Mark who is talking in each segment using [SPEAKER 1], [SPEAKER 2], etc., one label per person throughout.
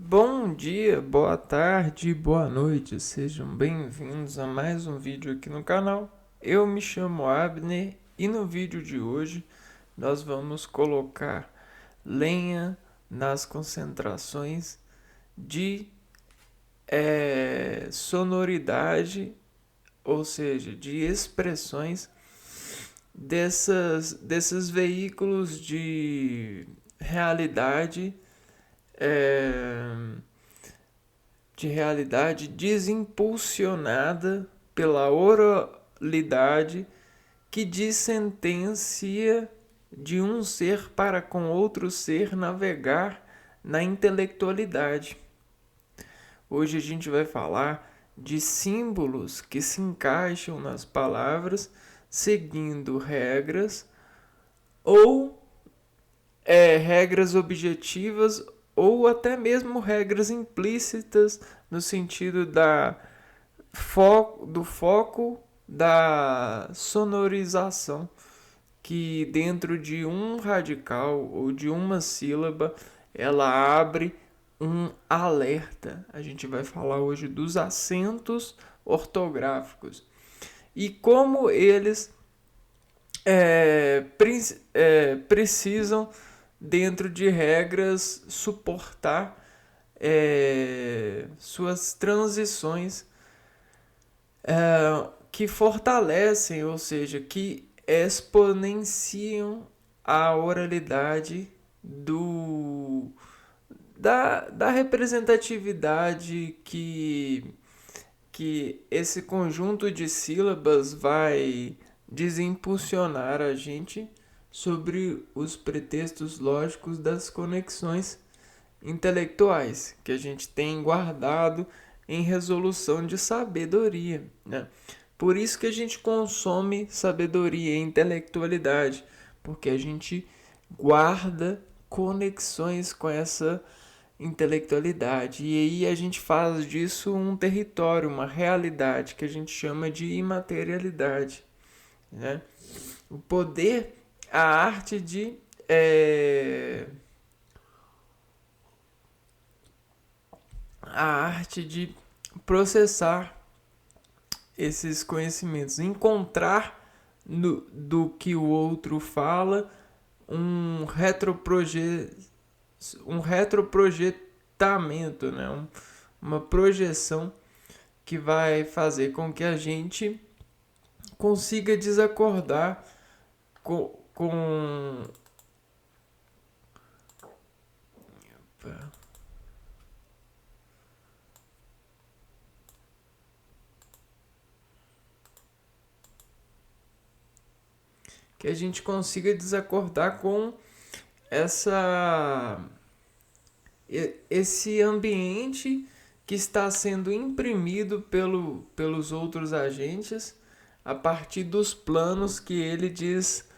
[SPEAKER 1] Bom dia, boa tarde, boa noite, sejam bem-vindos a mais um vídeo aqui no canal. Eu me chamo Abner e no vídeo de hoje nós vamos colocar lenha nas concentrações de sonoridade, ou seja, de expressões desses veículos de realidade é, de realidade desimpulsionada pela oralidade que dissentencia de um ser para com outro ser navegar na intelectualidade. Hoje a gente vai falar de símbolos que se encaixam nas palavras seguindo regras ou regras objetivas ou até mesmo regras implícitas no sentido do foco da sonorização, que dentro de um radical ou de uma sílaba ela abre um alerta. A gente vai falar hoje dos acentos ortográficos e como eles precisam, dentro de regras, suportar suas transições que fortalecem, ou seja, que exponenciam a oralidade da representatividade que esse conjunto de sílabas vai desimpulsionar a gente sobre os pretextos lógicos das conexões intelectuais que a gente tem guardado em resolução de sabedoria, né? Por isso que a gente consome sabedoria e intelectualidade, porque a gente guarda conexões com essa intelectualidade. E aí a gente faz disso um território, uma realidade que a gente chama de imaterialidade, né? O poder, a arte de a arte de processar esses conhecimentos, encontrar do que o outro fala um retroprojetamento, né? Uma projeção que vai fazer com que a gente consiga desacordar com que a gente consiga desacordar com essa esse ambiente que está sendo imprimido pelos outros agentes a partir dos planos que ele diz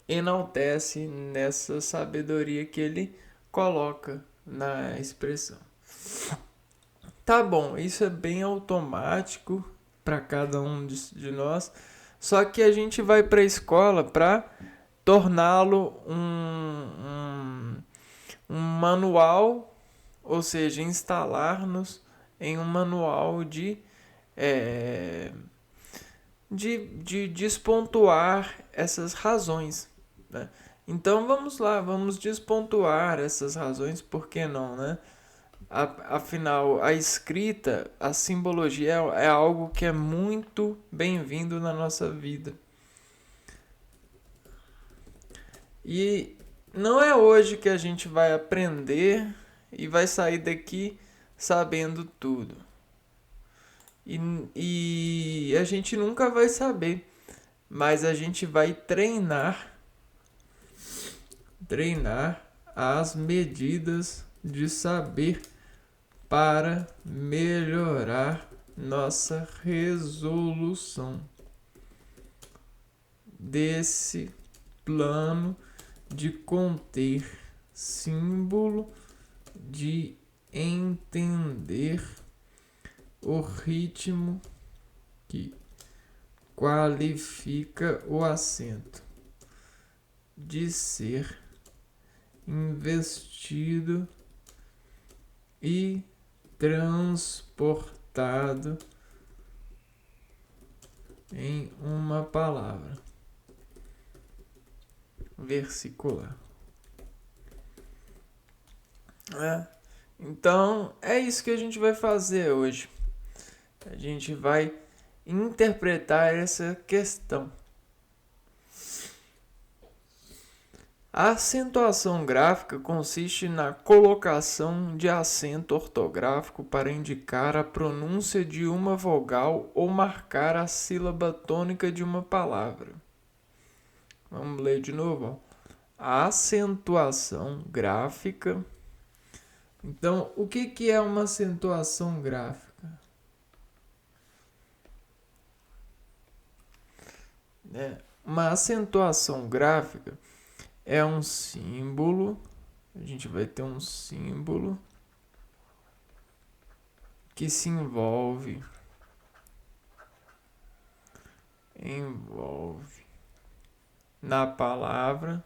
[SPEAKER 1] enaltece nessa sabedoria que ele coloca na expressão. Tá bom, isso é bem automático para cada um de nós, só que a gente vai para a escola para torná-lo um manual, ou seja, instalar-nos em um manual de despontuar essas razões, né? Então vamos lá, vamos despontuar essas razões, por que não, né? Afinal, a escrita, a simbologia é algo que é muito bem-vindo na nossa vida. E não é hoje que a gente vai aprender e vai sair daqui sabendo tudo. E a gente nunca vai saber, mas a gente vai treinar as medidas de saber para melhorar nossa resolução desse plano de conter símbolo, de entender o ritmo que qualifica o acento, de ser investido e transportado em uma palavra versicular. Então, é isso que a gente vai fazer hoje. A gente vai interpretar essa questão. A acentuação gráfica consiste na colocação de acento ortográfico para indicar a pronúncia de uma vogal ou marcar a sílaba tônica de uma palavra. Vamos ler de novo. A acentuação gráfica. Então, o que é uma acentuação gráfica? Uma acentuação gráfica é um símbolo. A gente vai ter um símbolo que se envolve na palavra,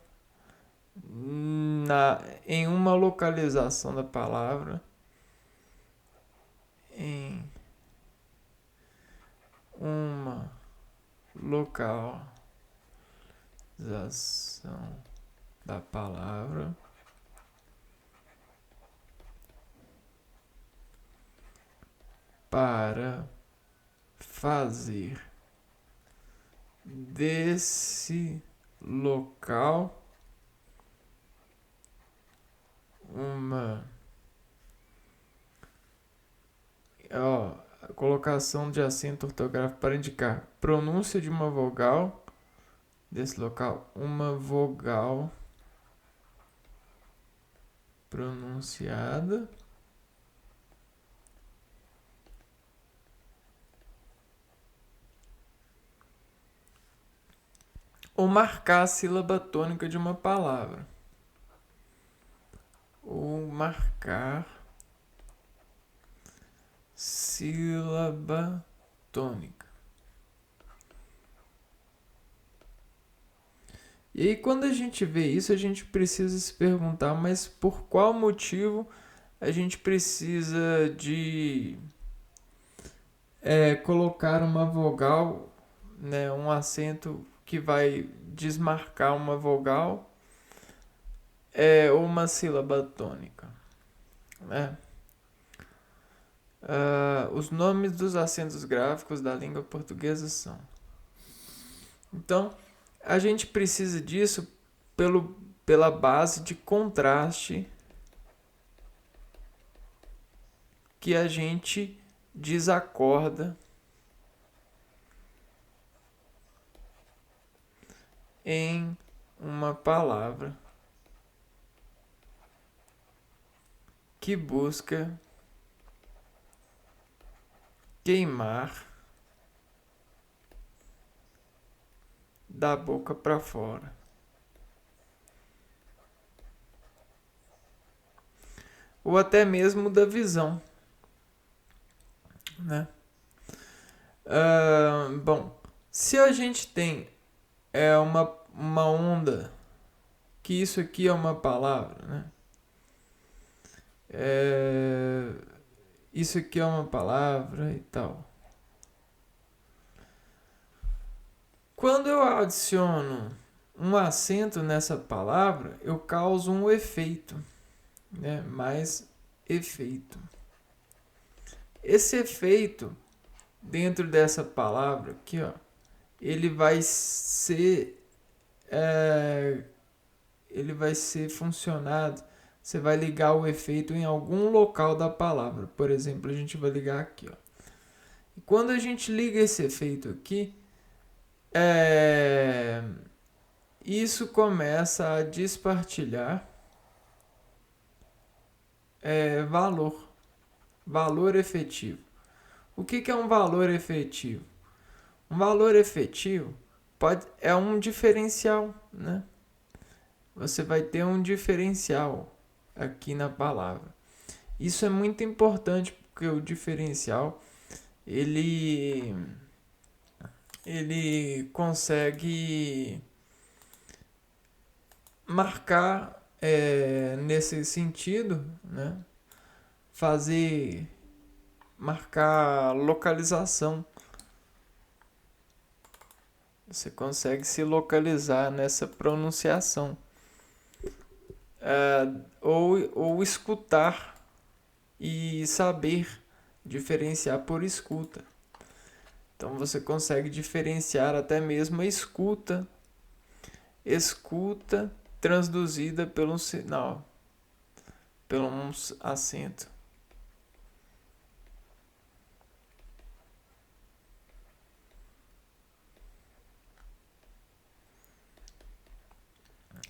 [SPEAKER 1] em uma localização da palavra, em uma localização da palavra para fazer desse local a colocação de acento ortográfico para indicar pronúncia de uma vogal desse local, uma vogal pronunciada ou marcar a sílaba tônica de uma palavra. Ou marcar sílaba tônica. E aí, quando a gente vê isso, a gente precisa se perguntar, mas por qual motivo a gente precisa de colocar uma vogal, né, um acento que vai desmarcar uma vogal ou uma sílaba tônica, né? Os nomes dos acentos gráficos da língua portuguesa são. Então, a gente precisa disso pela base de contraste que a gente desacorda em uma palavra que busca queimar da boca para fora. Ou até mesmo da visão, né? Bom, se a gente tem uma onda, que isso aqui é uma palavra, né? Isso aqui é uma palavra e tal. Quando eu adiciono um acento nessa palavra, eu causo um efeito, né? Mais efeito. Esse efeito dentro dessa palavra aqui, ó, ele vai ser funcionado. Você vai ligar o efeito em algum local da palavra. Por exemplo, a gente vai ligar aqui, ó. E quando a gente liga esse efeito aqui, isso começa a despartilhar valor efetivo. O que é um valor efetivo? Um valor efetivo é um diferencial, né? Você vai ter um diferencial aqui na palavra. Isso é muito importante porque o diferencial ele consegue marcar nesse sentido, né? marcar localização. Você consegue se localizar nessa pronunciação. Ou escutar e saber diferenciar por escuta. Então você consegue diferenciar até mesmo a escuta transduzida pelo sinal, pelo um acento.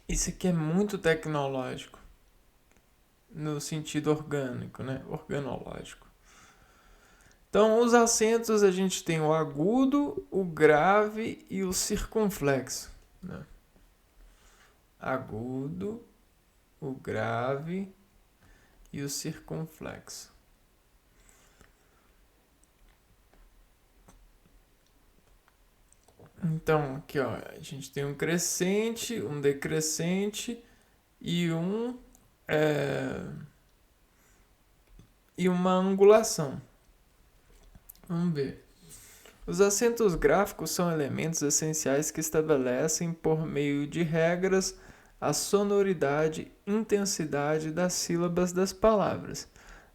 [SPEAKER 1] Isso aqui é muito tecnológico, no sentido orgânico, né? Organológico. Então, os acentos a gente tem o agudo, o grave e o circunflexo, né? Agudo, o grave e o circunflexo. Então, aqui ó, a gente tem um crescente, um decrescente e e uma angulação. Vamos ver. Os acentos gráficos são elementos essenciais que estabelecem, por meio de regras, a sonoridade e intensidade das sílabas das palavras.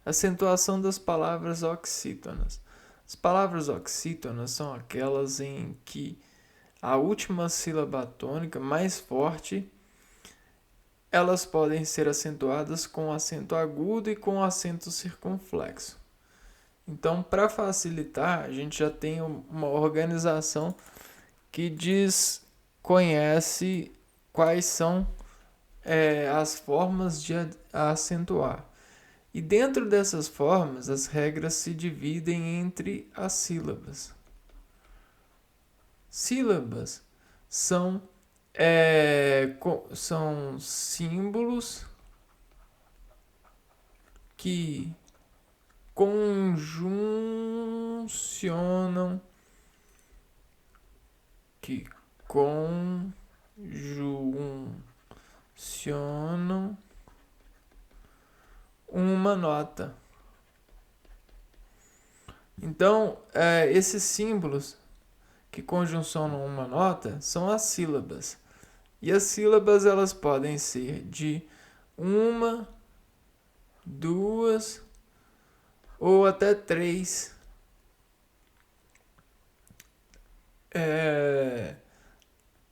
[SPEAKER 1] Acentuação das palavras oxítonas. As palavras oxítonas são aquelas em que a última sílaba tônica mais forte, elas podem ser acentuadas com acento agudo e com acento circunflexo. Então, para facilitar, a gente já tem uma organização que conhece quais são as formas de acentuar. E dentro dessas formas, as regras se dividem entre as sílabas. Sílabas são símbolos que conjuncionam uma nota. Então, esses símbolos que conjuncionam uma nota são as sílabas. E as sílabas elas podem ser de uma, duas ou até três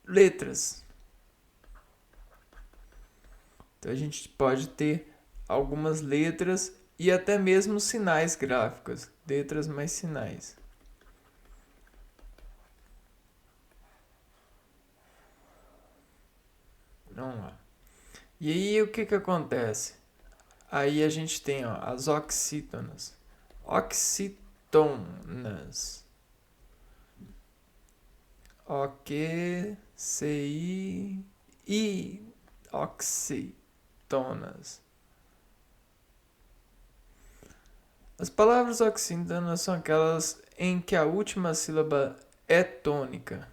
[SPEAKER 1] letras. Então a gente pode ter algumas letras e até mesmo sinais gráficos, letras mais sinais. Vamos lá. E aí o que acontece? Aí a gente tem as oxítonas. Oxítonas. O-Q-C-I-I. Oxítonas. As palavras oxítonas são aquelas em que a última sílaba é tônica.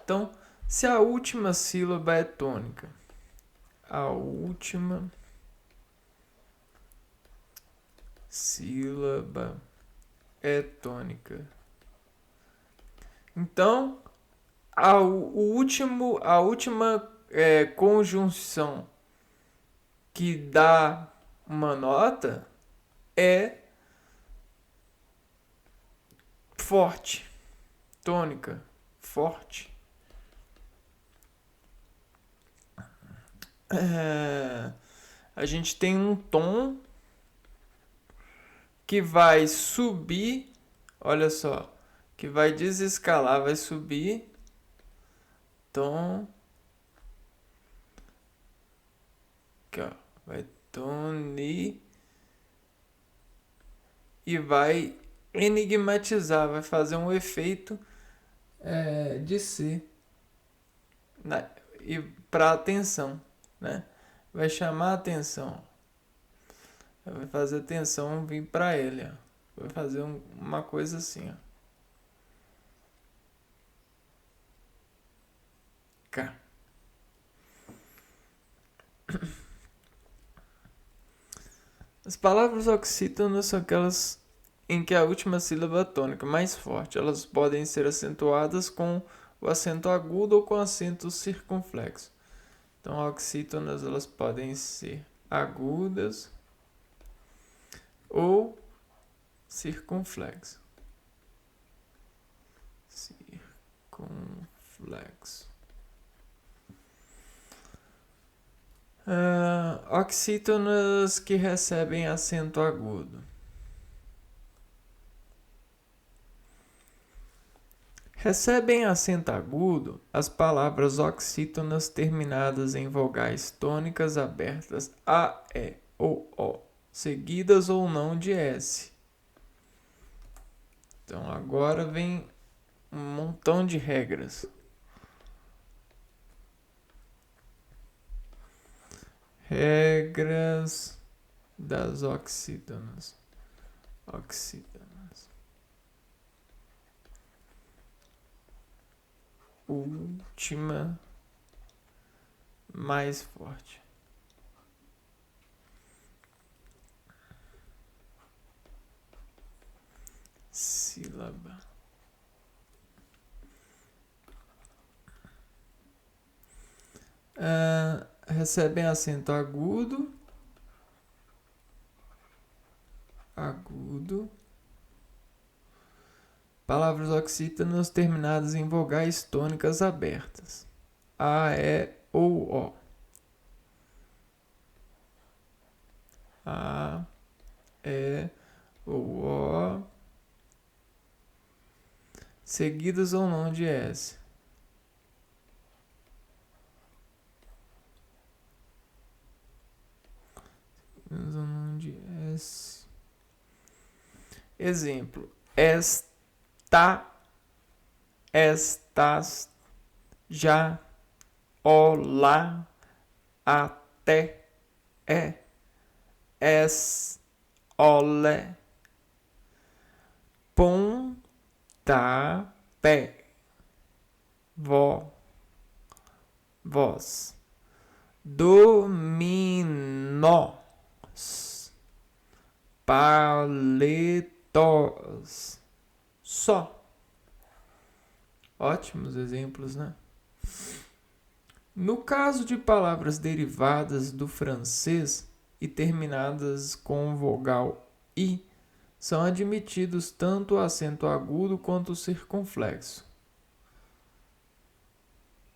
[SPEAKER 1] Então, se a última sílaba é tônica, a última sílaba é tônica. Então, a última conjunção que dá uma nota é forte, tônica, forte. A gente tem um tom que vai subir, olha só, que vai desescalar, vai subir, tom, aqui ó, vai toni e vai enigmatizar, vai fazer um efeito de si e para atenção, né? Vai chamar a atenção, vai fazer a atenção vir para ele, ó. Vai fazer uma coisa assim, ó. Cá. As palavras oxítonas são aquelas em que a última sílaba tônica mais forte. Elas podem ser acentuadas com o acento agudo ou com acento circunflexo. Então, oxítonas elas podem ser agudas ou circunflexo. Circunflexo. Oxítonas que recebem acento agudo. Recebem acento agudo as palavras oxítonas terminadas em vogais tônicas abertas A, E ou O, seguidas ou não de S. Então agora vem um montão de regras. Regras das oxítonas. Última mais forte. Sílaba. Recebem acento agudo. Palavras oxítonas terminadas em vogais tônicas abertas. A, E ou O. A, E ou O. Seguidas ou não de S. Seguidas ou não de S. Exemplo. Está, estas, já, olá, até, olé, pontapé, voz, dominós, paletós, só. Ótimos exemplos, né? No caso de palavras derivadas do francês e terminadas com vogal I, são admitidos tanto o acento agudo quanto o circunflexo.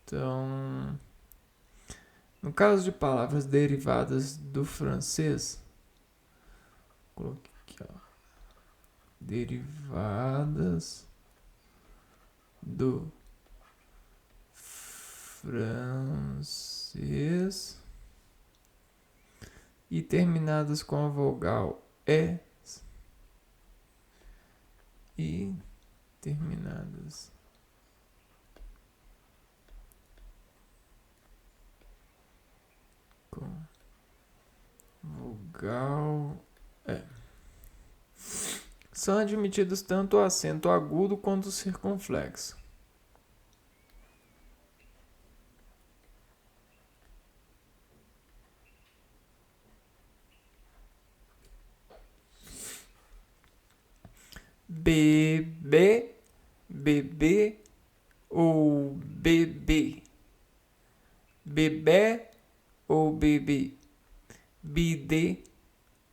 [SPEAKER 1] Então, no caso de palavras derivadas do francês, coloquei aqui, ó, derivadas do francês e terminadas com a vogal E e terminadas com vogal E. São admitidos tanto o acento agudo quanto o circunflexo. Bebê, bebê ou bebê. Bebê ou bebê. Bidê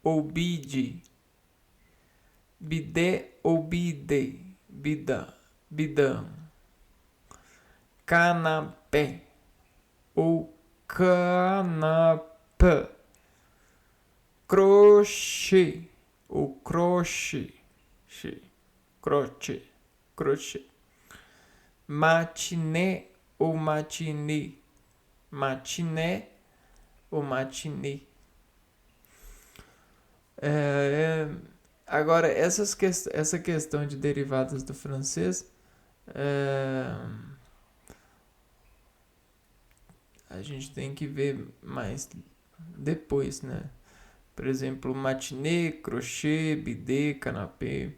[SPEAKER 1] ou bide. Bidê ou bidê. Bidão. Canapé ou canapé. Crochê ou crochê. Crochê. Matiné ou matinê. Matiné ou matinê. Agora, essa questão de derivadas do francês, a gente tem que ver mais depois, né? Por exemplo, matinê, crochê, bidê, canapé.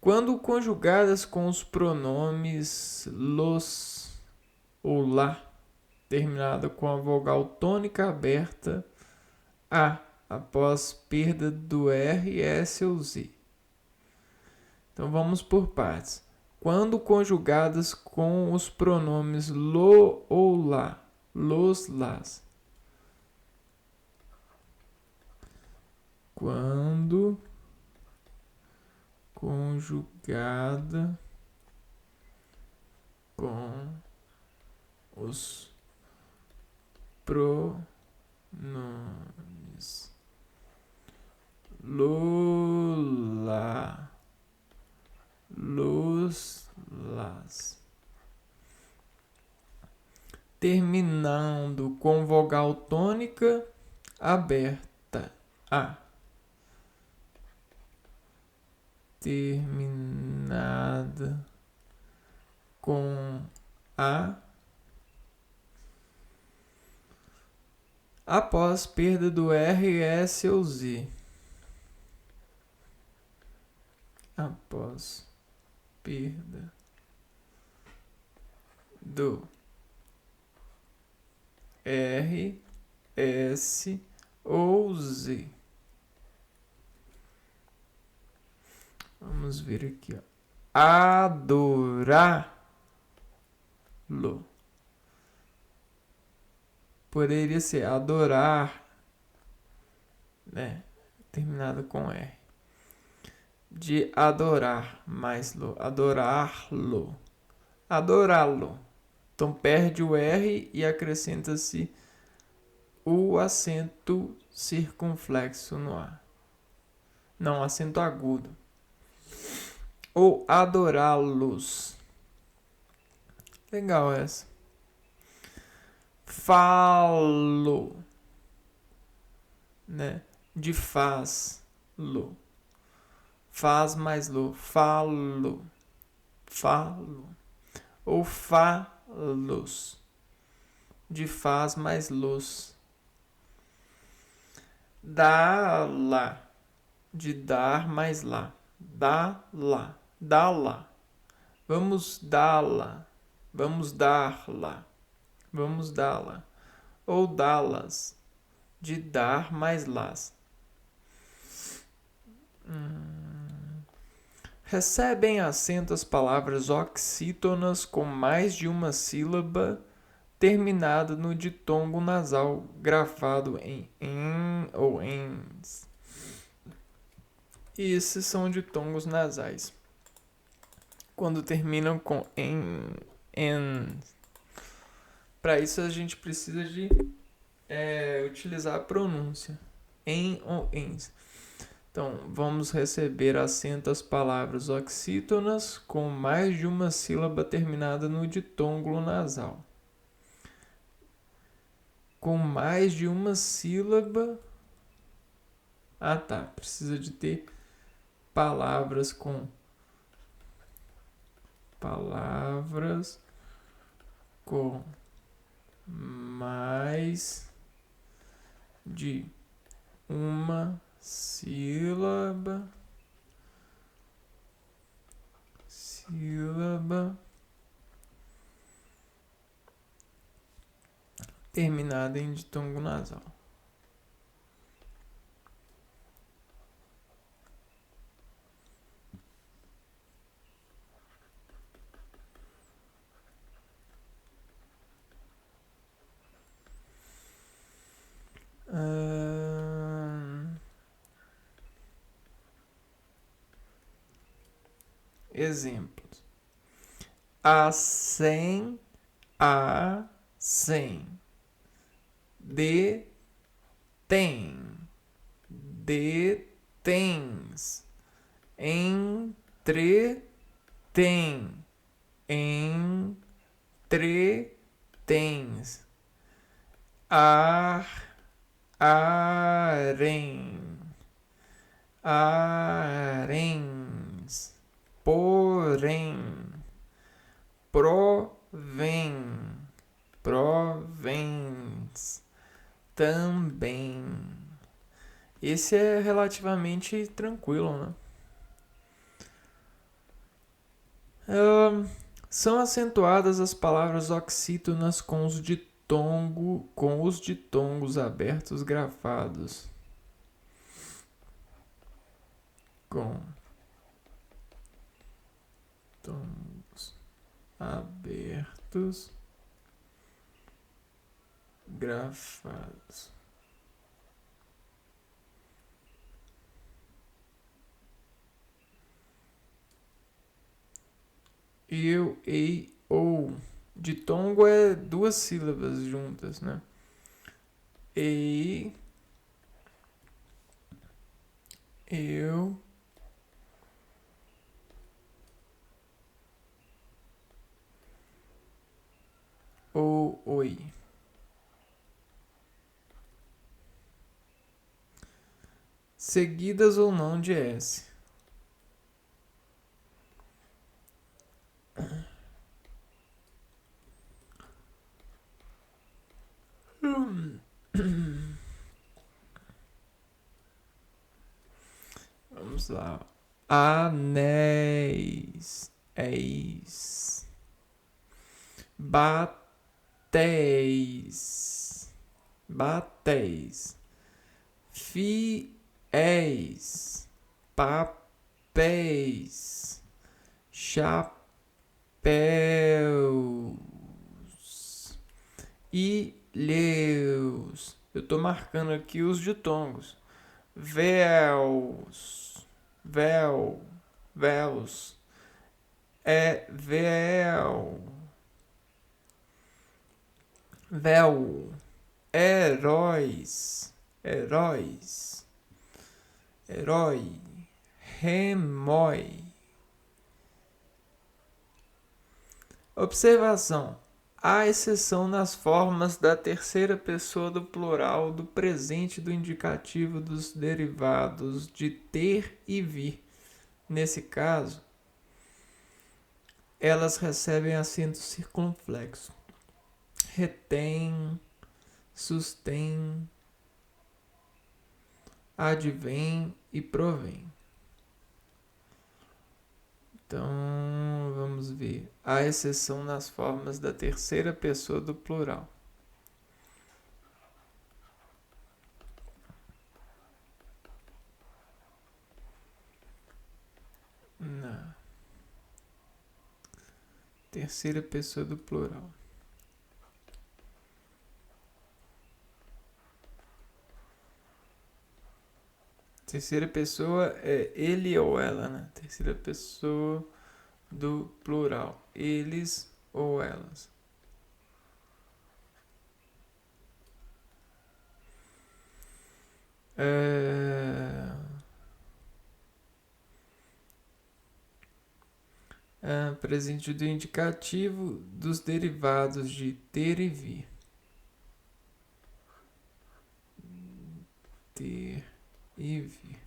[SPEAKER 1] Quando conjugadas com os pronomes los ou lá, terminada com a vogal tônica aberta A, após perda do R, S ou Z. Então vamos por partes. Quando conjugadas com os pronomes lo ou lá, los, las. Quando conjugada com os pronomes lola, los, las, terminando com vogal tônica aberta a, terminada com a, após perda do R, S ou Z. Após perda do R, S ou Z. Vamos ver aqui, ó. Adorá-lo. Poderia ser adorar, né? Terminado com R. De adorar, mais lo. Adorá-lo. Adorá-lo. Então perde o R e acrescenta-se o acento circunflexo no A. Não, acento agudo. Ou adorá-los. Legal essa. Falo, né? De faz-lo. Faz mais lo. Falo. Falo. Ou falos. De faz mais los. Dá-la. De dar mais lá. Dá-la. Dá-la. Vamos dá-la. Vamos dar-la. Vamos dá-la. Ou dá-las. De dar mais las. Recebem acento as palavras oxítonas com mais de uma sílaba terminada no ditongo nasal grafado em ou ens. E esses são ditongos nasais. Quando terminam com en. Para isso a gente precisa de utilizar a pronúncia. Em ou ens. Então, vamos receber acento às palavras oxítonas com mais de uma sílaba terminada no ditongo nasal. Com mais de uma sílaba. Ah, tá. Precisa de ter palavras com mais de uma sílaba terminada em ditongo nasal. Exemplos: a 100, a 100, de tem, de tens, entre tem, entre tens, arém, arens, porém, provém, provens, também. Esse é relativamente tranquilo, né? São acentuadas as palavras oxítonas com os ditongos abertos grafados. com tongos abertos, grafados. Eu, ei, ou. Ditongo é duas sílabas juntas, né? Ei, eu, ou, oi. Seguidas ou não de S. Vamos lá. Anéis. Eis. Batéis. Batéis. Fiéis. Papéis. Chapéus. Ilhéus. Eu tô marcando aqui os ditongos. Véus. Véu. Véus. É véu. Véu. Heróis. Heróis. Herói. Remói. Observação. Há exceção nas formas da terceira pessoa do plural, do presente, do indicativo, dos derivados de ter e vir. Nesse caso, elas recebem acento circunflexo. Retém, sustém, advém e provém. Então, vamos ver. Há exceção nas formas da terceira pessoa do plural. Na terceira pessoa do plural. Terceira pessoa é ele ou ela, né? Terceira pessoa do plural. Eles ou elas. Presente do indicativo dos derivados de ter e vir. Ter e vir.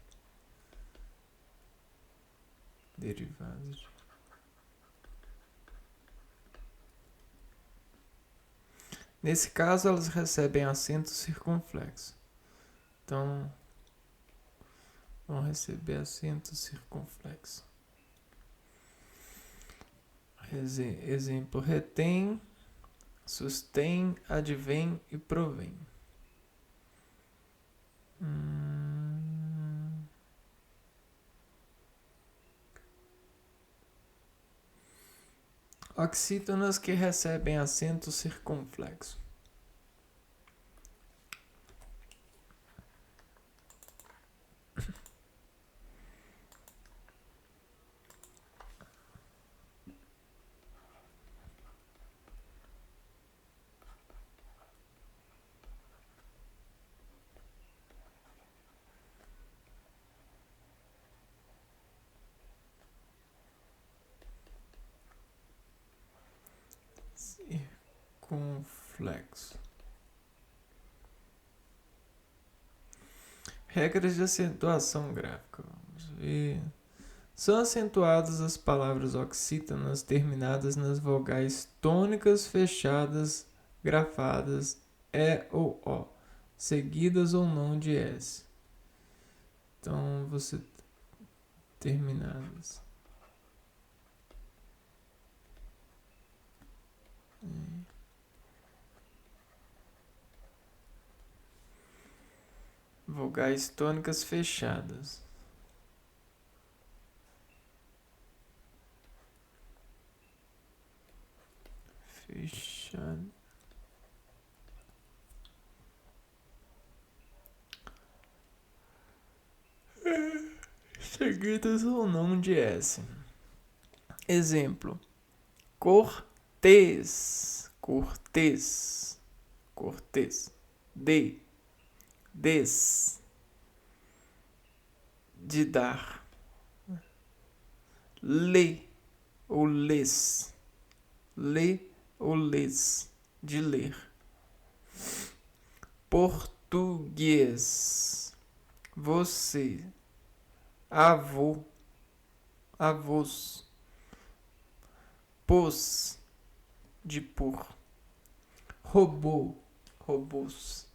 [SPEAKER 1] Derivados de... Nesse caso, elas recebem acento circunflexo. Então, vão receber acento circunflexo. Exemplo: retém, sustém, advém e provém. Oxítonas que recebem acento circunflexo. Circunflexo. Regras de acentuação gráfica. Vamos ver. São acentuadas as palavras oxítonas terminadas nas vogais tônicas fechadas, grafadas, E ou O, seguidas ou não de S. Então, você terminadas. Vogais tônicas fechadas. fechado. Seguidas ou não de S. Exemplo: cortês, cortês, cortês. Des, de dar. Lê ou lês, lê ou lês, de ler. Português, você. Avô, avós. Pôs, de por. Robô, robôs.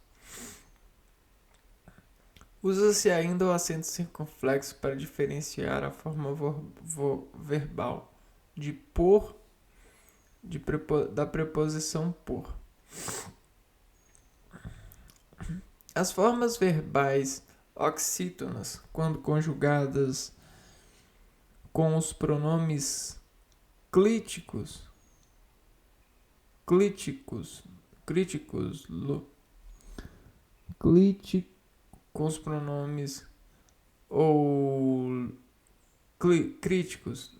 [SPEAKER 1] Usa-se ainda o acento circunflexo para diferenciar a forma verbal de por da preposição por. As formas verbais oxítonas, quando conjugadas com os pronomes críticos, com os pronomes ou críticos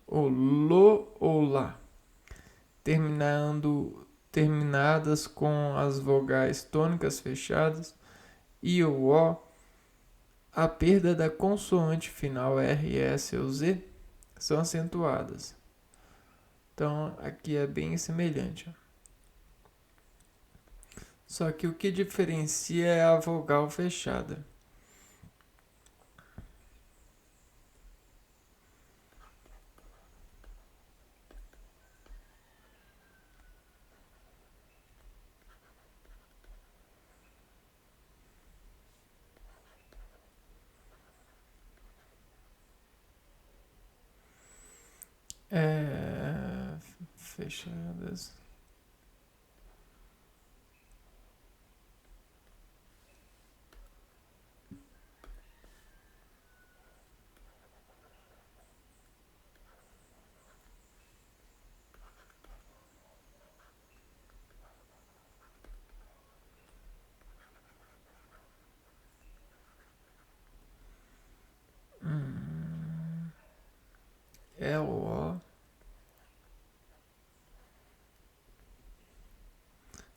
[SPEAKER 1] ou lo ou lá, terminadas com as vogais tônicas fechadas e ou o, a perda da consoante final R, S ou Z são acentuadas. Então aqui é bem semelhante. Só que o que diferencia é a vogal fechada. Fechadas. É o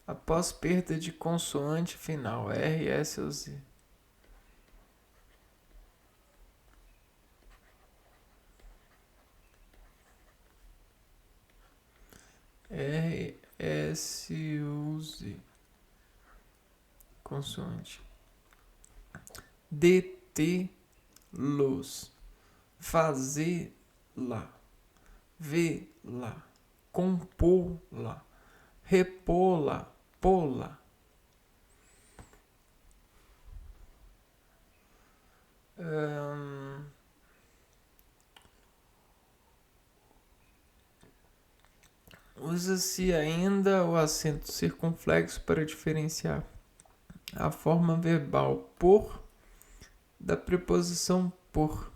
[SPEAKER 1] após perda de consoante final R, S ou Z. R, S ou Z. Consoante. Detê-los. Fazer-lá. Vê-lá. Compô-lá. Repô-lá. Pô-lá. Usa-se ainda o acento circunflexo para diferenciar a forma verbal por da preposição por.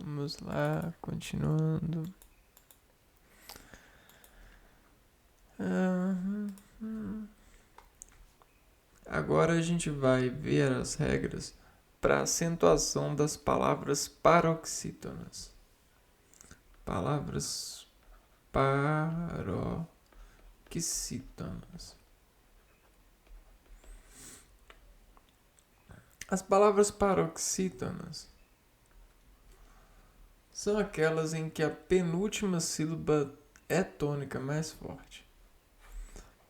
[SPEAKER 1] Vamos lá, continuando. Agora a gente vai ver as regras para acentuação das palavras paroxítonas. Palavras paroxítonas. As palavras paroxítonas são aquelas em que a penúltima sílaba é tônica mais forte.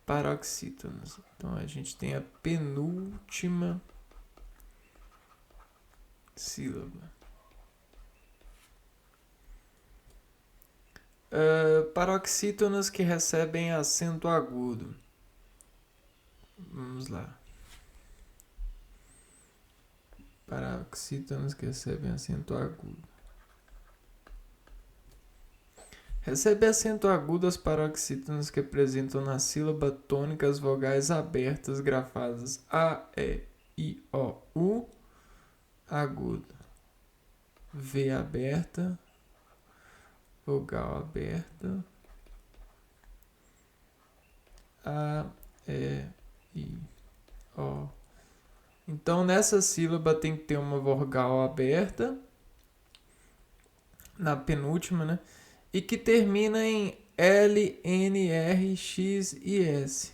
[SPEAKER 1] Paroxítonas. Então a gente tem a penúltima sílaba. Paroxítonas que recebem acento agudo. Vamos lá. Paroxítonas que recebem acento agudo. Recebe acento agudo as paroxítonas que apresentam na sílaba tônica as vogais abertas grafadas A, E, I, O, U, agudo, V aberta, vogal aberta, A, E, I, O. Então nessa sílaba tem que ter uma vogal aberta, na penúltima, né? E que termina em L, N, R, X e S.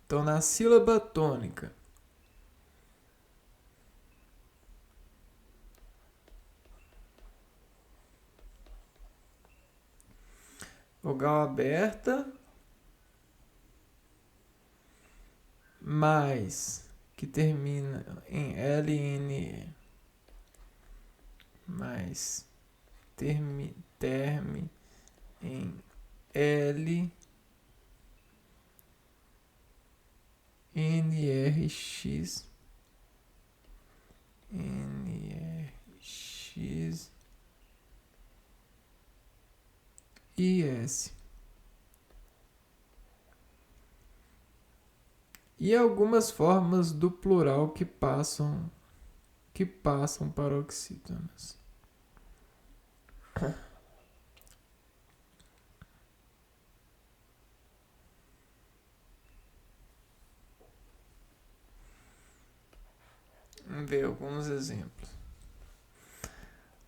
[SPEAKER 1] Então na sílaba tônica, vogal aberta, mais, que termina em L, N, mais, terme em L, N, R, X, N, R, X e S. E algumas formas do plural que passam paroxítonas. Vamos ver alguns exemplos.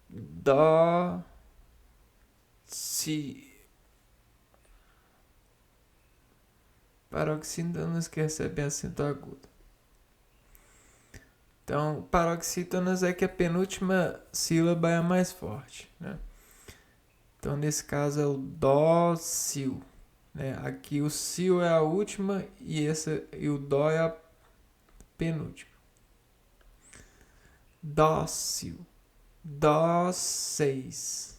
[SPEAKER 1] Dó, si. Paroxítonas que recebem acento agudo. Então, paroxítonas é que a penúltima sílaba é a mais forte, né? Então, nesse caso é o dócil, né? Aqui o sil é a última e o dó é a penúltima. Dócil, dóceis.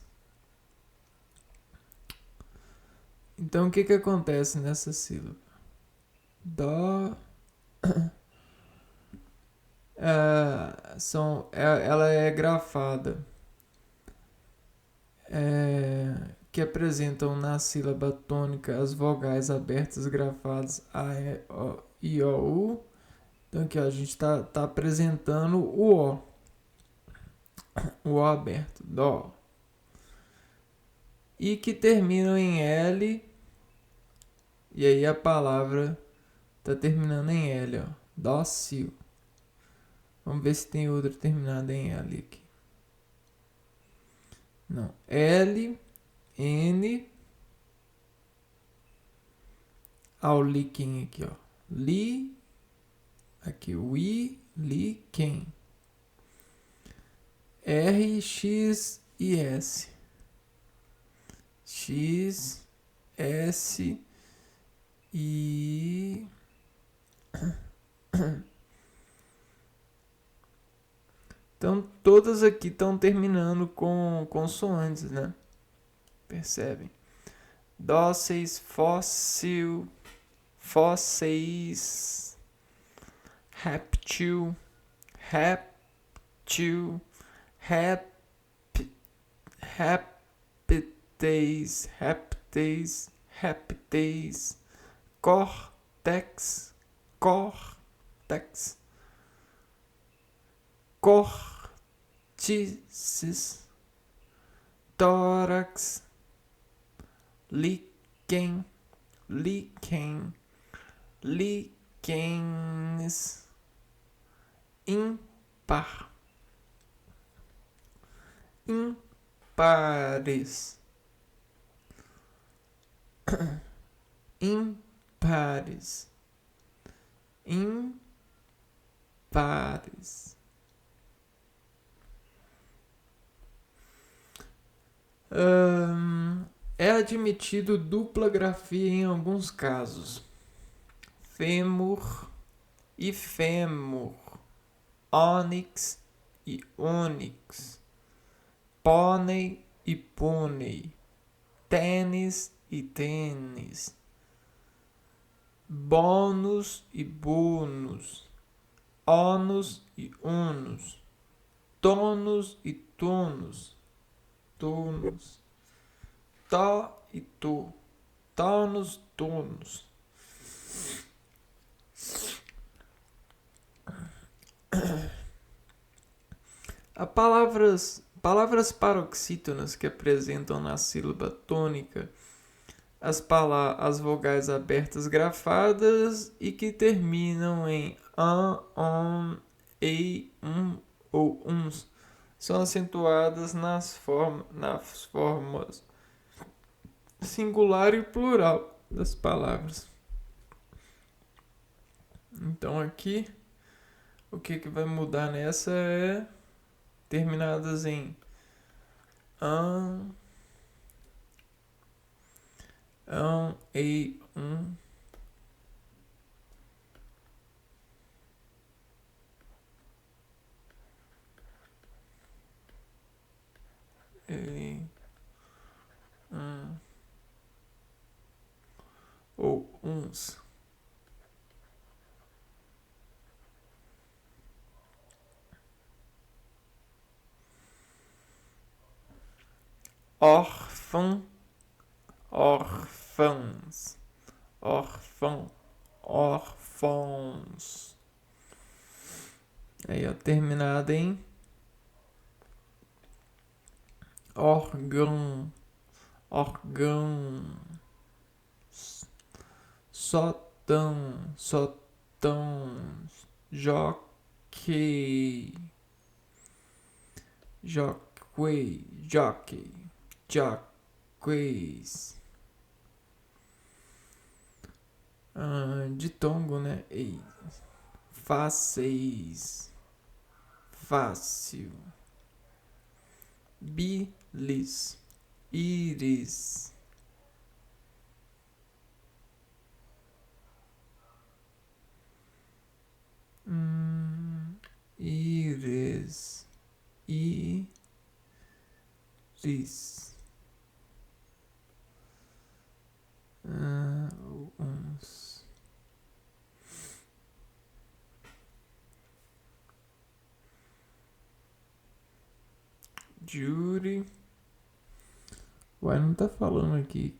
[SPEAKER 1] Então, o que acontece nessa sílaba? Dó... ela é grafada, que apresentam na sílaba tônica as vogais abertas grafadas A, E, O, I, O, U. Então aqui ó, a gente tá apresentando o O aberto, Dó. E que terminam em L, e aí a palavra tá terminando em L, ó, dócil. Vamos ver se tem outra terminada em L aqui. Não. L, N. Ao líquen aqui, ó. Li. Aqui, o I, li, quem. R, X e S. X, S e... Então, todas aqui estão terminando com consoantes, né? Percebem? Dóceis, fóssil, fósseis, réptil, réptil, répteis, répteis, répteis, córtex, córtex, córtices, tórax, líquen, líquens, ímpar, ímpares, ímpares, ímpares. É admitido dupla grafia em alguns casos. Fêmur e fêmur, ônix e ônix, pônei e pônei, tênis e tênis, bônus e bônus, ônus e ônus, tônus e tônus, tonos. Tó e tu. Tonos, tonos. Palavras paroxítonas que apresentam na sílaba tônica as vogais abertas grafadas e que terminam em on, ei, ou uns, são acentuadas nas formas singular e plural das palavras. Então aqui, o que vai mudar nessa é terminadas em an, ei, ei, ou uns. Órfão, órfãs, órfão, órfãos. Aí, ó, terminado em órgão, órgão, sotão, sotãos, jockey, jockey, jockey, jockeys. Ditongo, né? Ei. Fáceis, fácil, bilis, íris, íris, íris, uns. Jury. Ué, não tá falando aqui.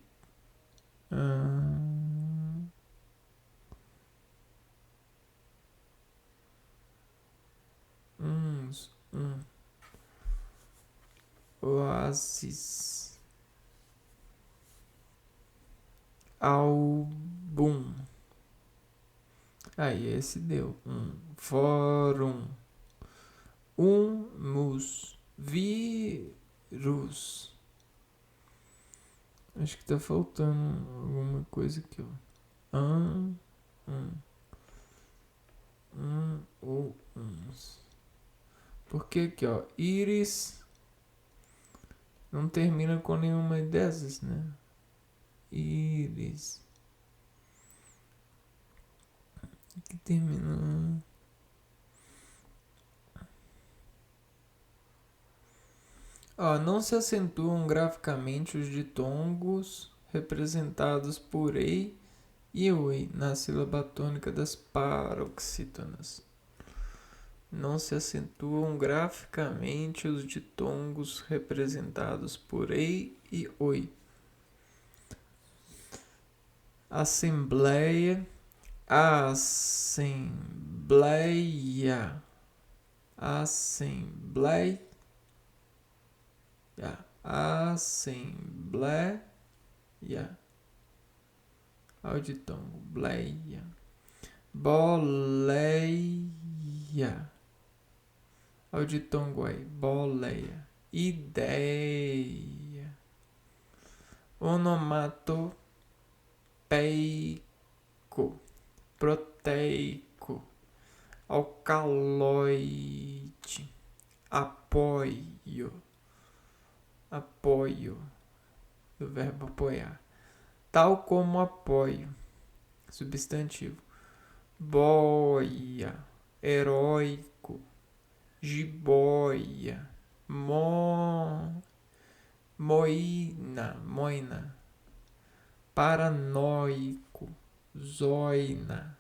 [SPEAKER 1] Oasis. Álbum. Aí, esse deu. Fórum. Humus. Vírus. Acho que tá faltando alguma coisa aqui, ó. Ou uns. Porque aqui, ó, íris não termina com nenhuma dessas, né? Íris. Aqui termina. Ó, não se acentuam graficamente os ditongos representados por ei e oi na sílaba tônica das paroxítonas. Não se acentuam graficamente os ditongos representados por ei e oi. Assembleia, assembleia, assembleia, assembleia, auditongo, bleia, boleia, auditongo aí, boleia, ideia, onomatopeico, proteico, alcaloide, apoio, apoio, do verbo apoiar, tal como apoio, substantivo, boia, heróico, jiboia, moina, paranoico, zoina.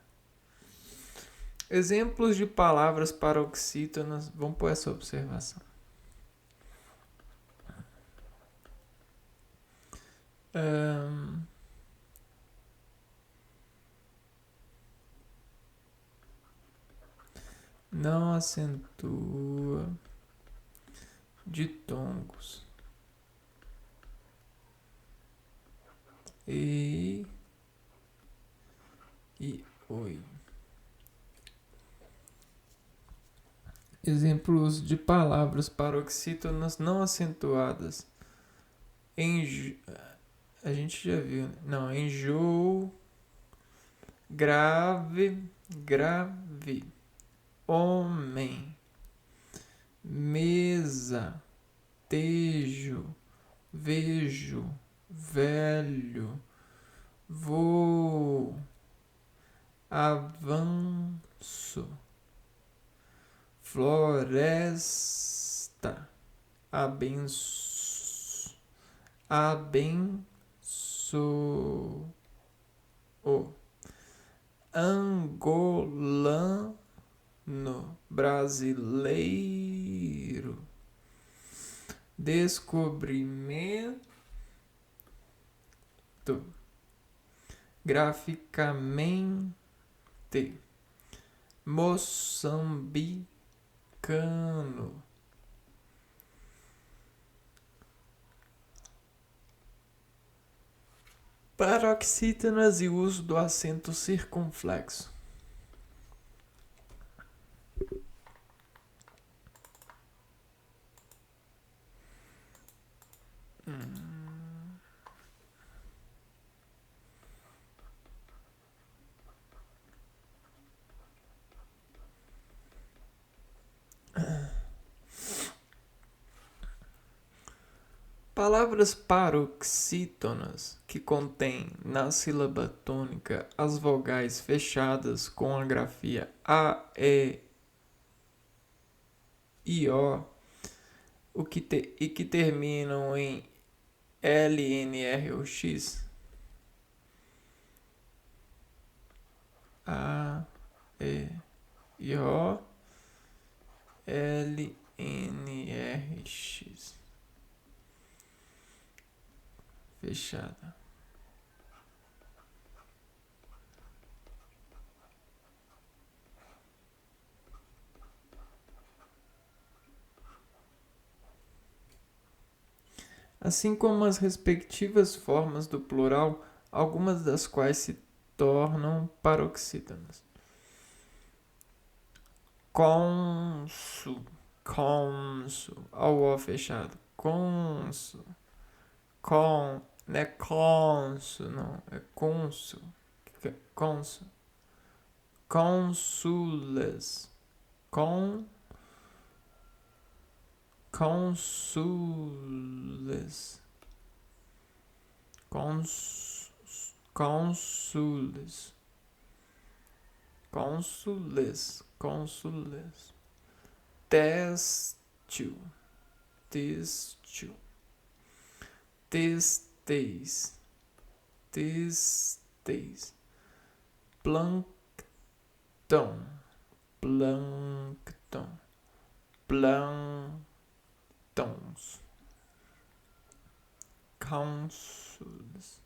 [SPEAKER 1] Exemplos de palavras paroxítonas, vamos por essa observação. Ahn, não acentua ditongos. E oi. Exemplos de palavras paroxítonas não acentuadas. A gente já viu, né? Não, enjoo, grave, grave, homem, mesa, tejo, vejo, velho, vou, avanço, floresta, abençoo, angolano, brasileiro, descobrimento, graficamente, moçambicano. Paroxítonas e uso do acento circunflexo. Palavras paroxítonas que contêm na sílaba tônica as vogais fechadas com a grafia A, E, I, O e que terminam em L, N, R ou X. A, E, I, O, L, N, R, X. Fechada. Assim como as respectivas formas do plural, algumas das quais se tornam paroxítonas. Cônsul, cônsul, ao O fechado. Cônsul, não é cônsul, não, é cônsul. Cônsul. Cônsules. Cônsules. Cônsules. Cônsules. Têxtil. Têxteis. Plâncton. Plânctons. Consules.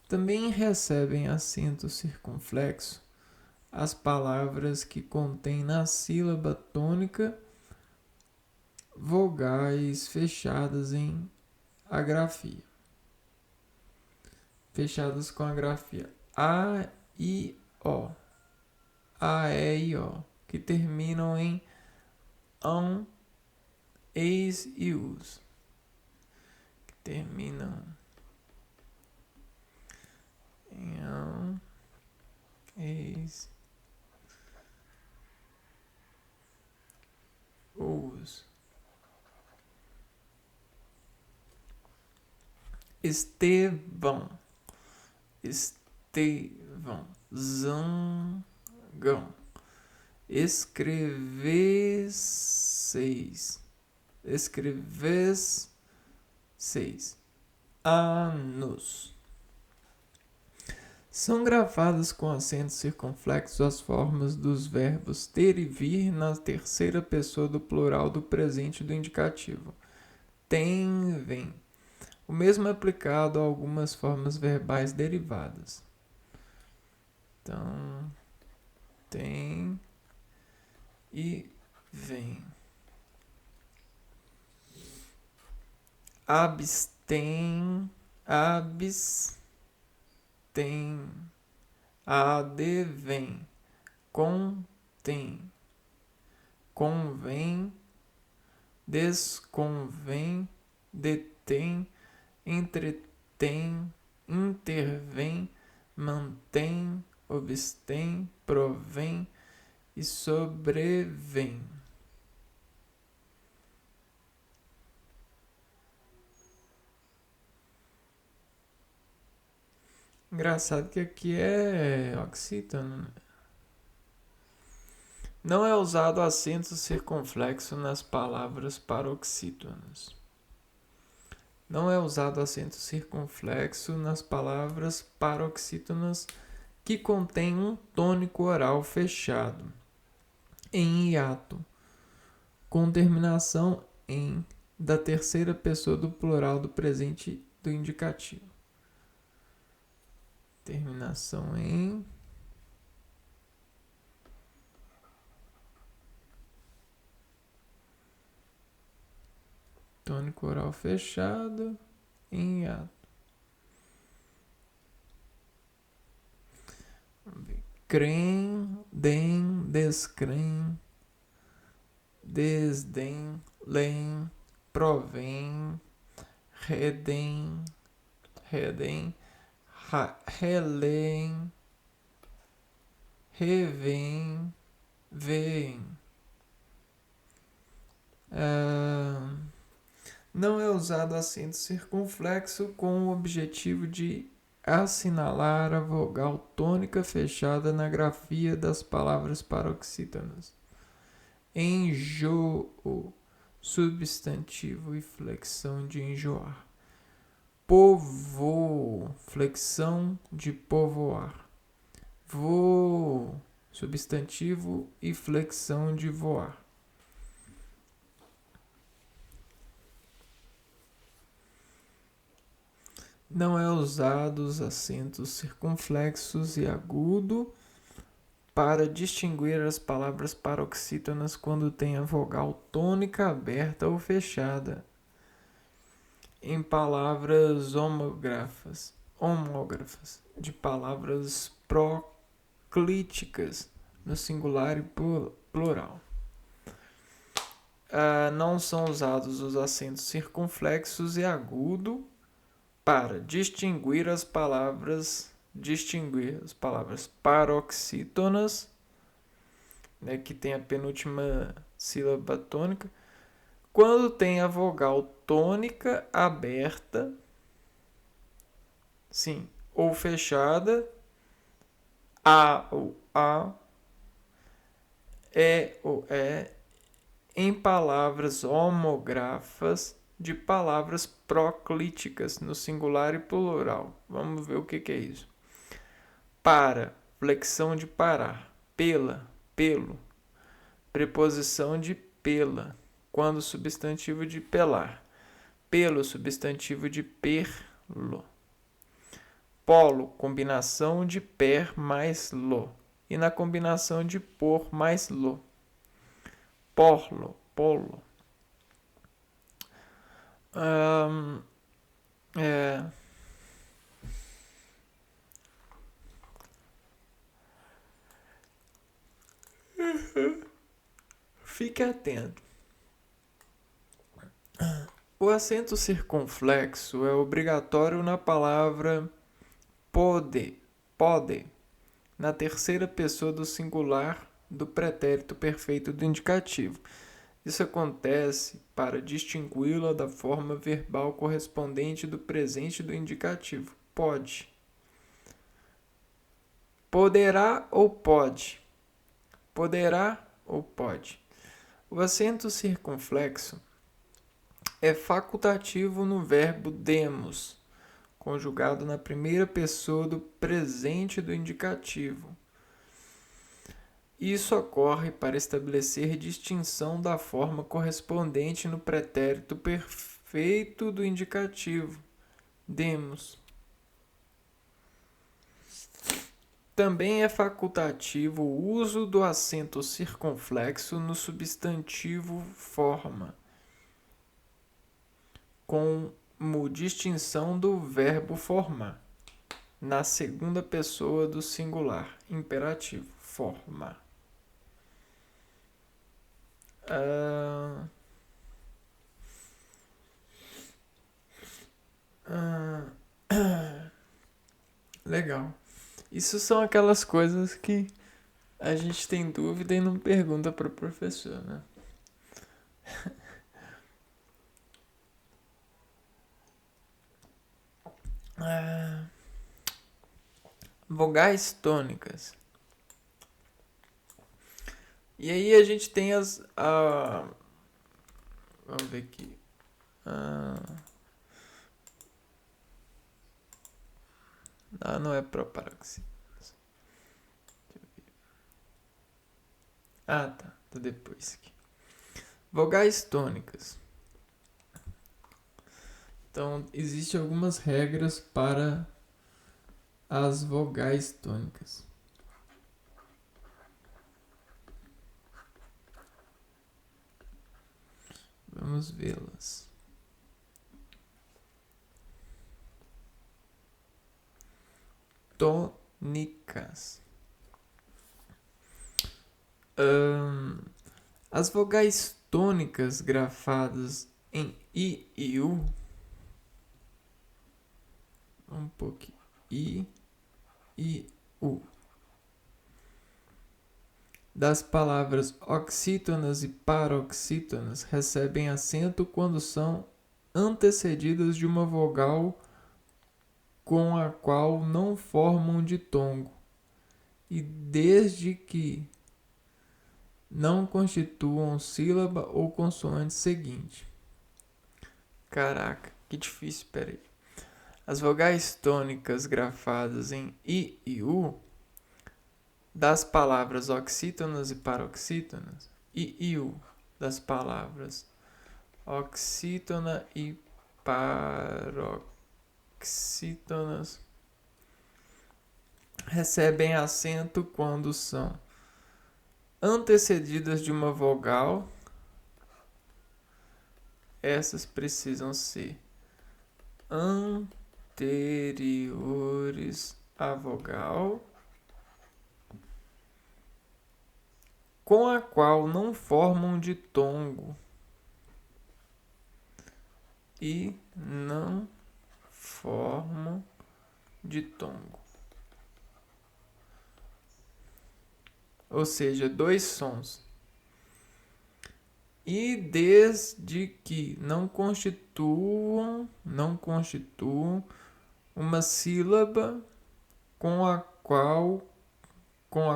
[SPEAKER 1] Também recebem acento circunflexo as palavras que contêm na sílaba tônica vogais fechadas em agrafia. Fechadas com a grafia A, I, O. A, E, I, O. Que terminam em ão, eis e us. Que terminam em ão, eis, us. Estevão. Zangão. Escrevesseis. Anos. São gravadas com acento circunflexo as formas dos verbos ter e vir na terceira pessoa do plural do presente do indicativo. Tem, vem. O mesmo é aplicado a algumas formas verbais derivadas. Então, tem e vem. Abstém, abstém. Advém, contém. Convém, desconvém, detém, entretém, intervém, mantém, obstém, provém e sobrevém. Engraçado que aqui é oxítona, né? Não é usado acento circunflexo nas palavras paroxítonas. Não é usado acento circunflexo nas palavras paroxítonas que contêm um tônico oral fechado, em hiato, com terminação em da terceira pessoa do plural do presente do indicativo. Terminação em tônico oral fechado em hiato. Crem, dem, descrem, desdém, lém, provém, redém, relém, revém, vêm. Não é usado acento circunflexo com o objetivo de assinalar a vogal tônica fechada na grafia das palavras paroxítonas. Enjoo, substantivo e flexão de enjoar. Povoo, flexão de povoar. Voo, substantivo e flexão de voar. Não é usado os acentos circunflexos e agudo para distinguir as palavras paroxítonas quando tem a vogal tônica aberta ou fechada. Em palavras homógrafas de palavras proclíticas no singular e plural. Não são usados os acentos circunflexos e agudo para distinguir as palavras paroxítonas, né, que tem a penúltima sílaba tônica, quando tem a vogal tônica aberta, sim, ou fechada, a ou a, ou em palavras homógrafas de palavras proclíticas no singular e plural. Vamos ver o que é isso. Para, flexão de parar. Pela, pelo. Preposição de pela, quando substantivo de pelar. Pelo, substantivo de perlo. Polo, combinação de per mais lo. E na combinação de por mais lo. Porlo, polo. Fique atento. O acento circunflexo é obrigatório na palavra pode, na terceira pessoa do singular do pretérito perfeito do indicativo. Isso acontece para distingui-la da forma verbal correspondente do presente do indicativo. Pode. Poderá ou pode. Poderá ou pode. O acento circunflexo é facultativo no verbo demos, conjugado na primeira pessoa do presente do indicativo. Isso ocorre para estabelecer distinção da forma correspondente no pretérito perfeito do indicativo. Demos. Também é facultativo o uso do acento circunflexo no substantivo forma, como distinção do verbo formar, na segunda pessoa do singular imperativo, formar. Legal. Isso são aquelas coisas que a gente tem dúvida e não pergunta para o professor, né? Vogais tônicas. E aí a gente tem vamos ver aqui. Não é proparoxítonas. Tá depois aqui. Vogais tônicas. Então, existem algumas regras para as vogais tônicas. Vamos vê-las. Tônicas. As vogais tônicas grafadas em I e U. Um pouquinho. I e U. Das palavras oxítonas e paroxítonas recebem acento quando são antecedidas de uma vogal com a qual não formam ditongo, e desde que não constituam sílaba ou consoante seguinte. Caraca, que difícil, peraí. As vogais tônicas grafadas em I e U das palavras oxítonas e paroxítonas, I e U das palavras oxítona e paroxítonas recebem acento quando são antecedidas de uma vogal. Essas precisam ser anteriores à vogal com a qual não formam ditongo e não formam ditongo. Ou seja, dois sons. E desde que não constituam uma sílaba com a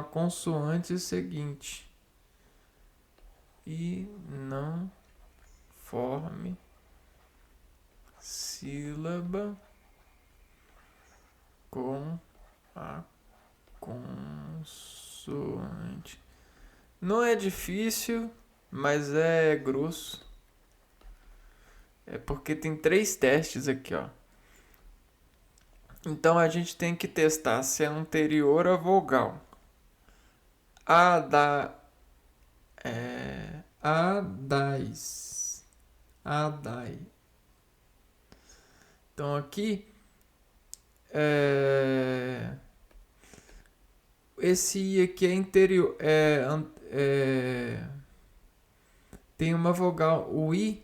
[SPEAKER 1] consoante seguinte e não forme sílaba com a consoante. Não é difícil, mas é grosso. É porque tem 3 testes aqui, ó. Então a gente tem que testar se é anterior à vogal. Adai. Então aqui esse I aqui é interior, tem uma vogal, o I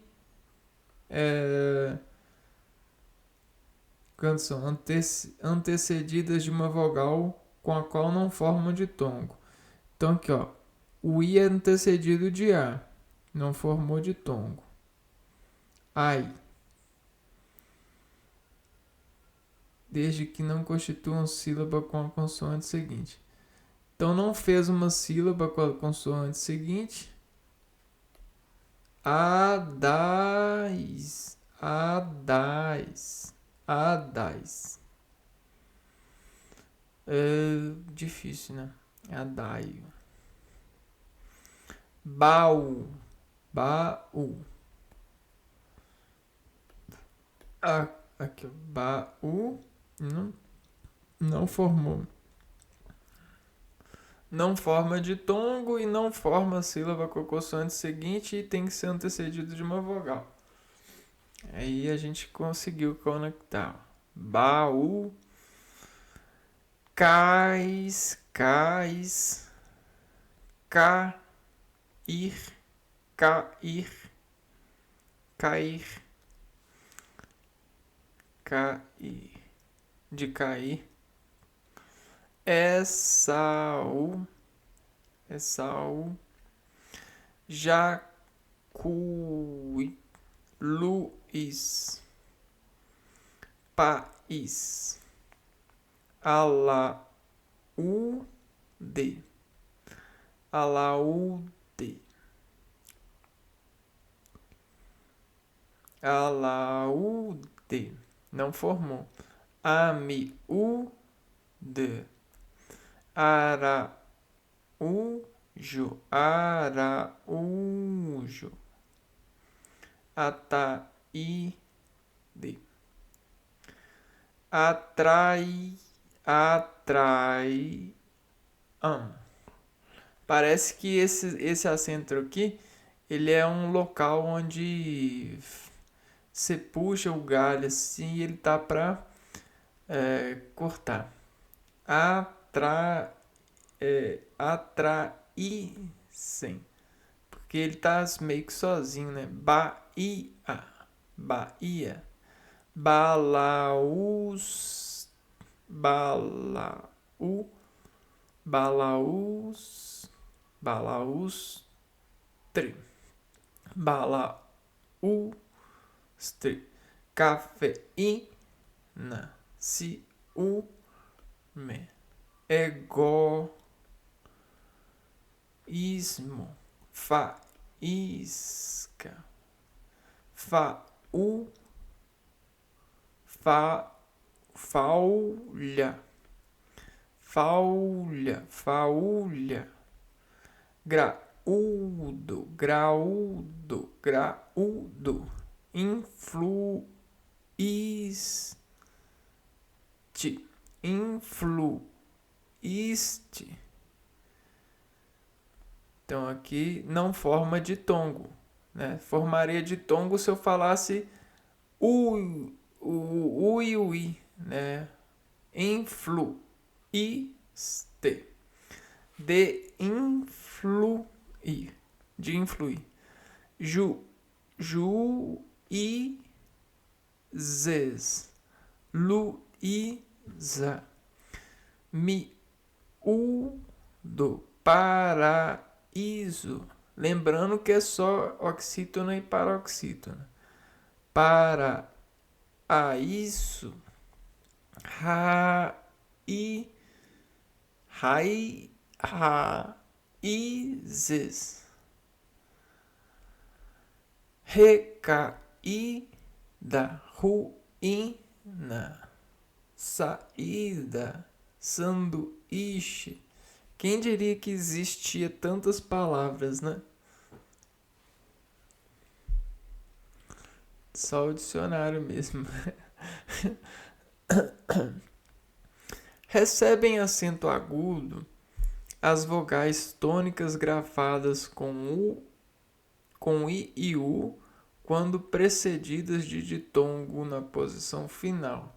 [SPEAKER 1] quando são antecedidas de uma vogal com a qual não formam ditongo. Então aqui, ó, o I é antecedido de A, não formou ditongo. Ai. Desde que não constituam sílaba com a consoante seguinte. Então não fez uma sílaba com a consoante seguinte. Adais. Adais. É difícil, né? Adaio. Baú. Baú. Aqui, ó. Baú. Não formou. Não forma ditongo e não forma a sílaba com a consoante seguinte e tem que ser antecedido de uma vogal. Aí a gente conseguiu conectar. Baú. Cais. Cair. Cair. Cair. Cair. De cair. Esau. Jacuí. Luiz. País. Alaúde. Alaúde. Alaúde. Não formou. Amiúde. Araújo. Araújo. Ataíde. Atrai. Parece que esse acento aqui, ele é um local onde você puxa o galho assim e ele tá pra cortar. Atraíssem. Porque ele tá meio que sozinho, né? Bahia. Balaús. Balaús. Balaústre. Balaústre. Cafeína. Ciúme. Egoísmo. Faísca. Faulha. Graúdo. Influíste. Então aqui não forma ditongo, né? Formaria ditongo se eu falasse ui, né? Influíste. De influir. Juízes. Luísa. Miúdo. Paraíso. Lembrando que é só oxítona e paroxítona. Paraíso. Raízes. Recaída. Ruína. Saída. Sanduíche. Quem diria que existia tantas palavras, né? Só o dicionário mesmo. Recebem acento agudo as vogais tônicas gravadas com I e U quando precedidas de ditongo na posição final.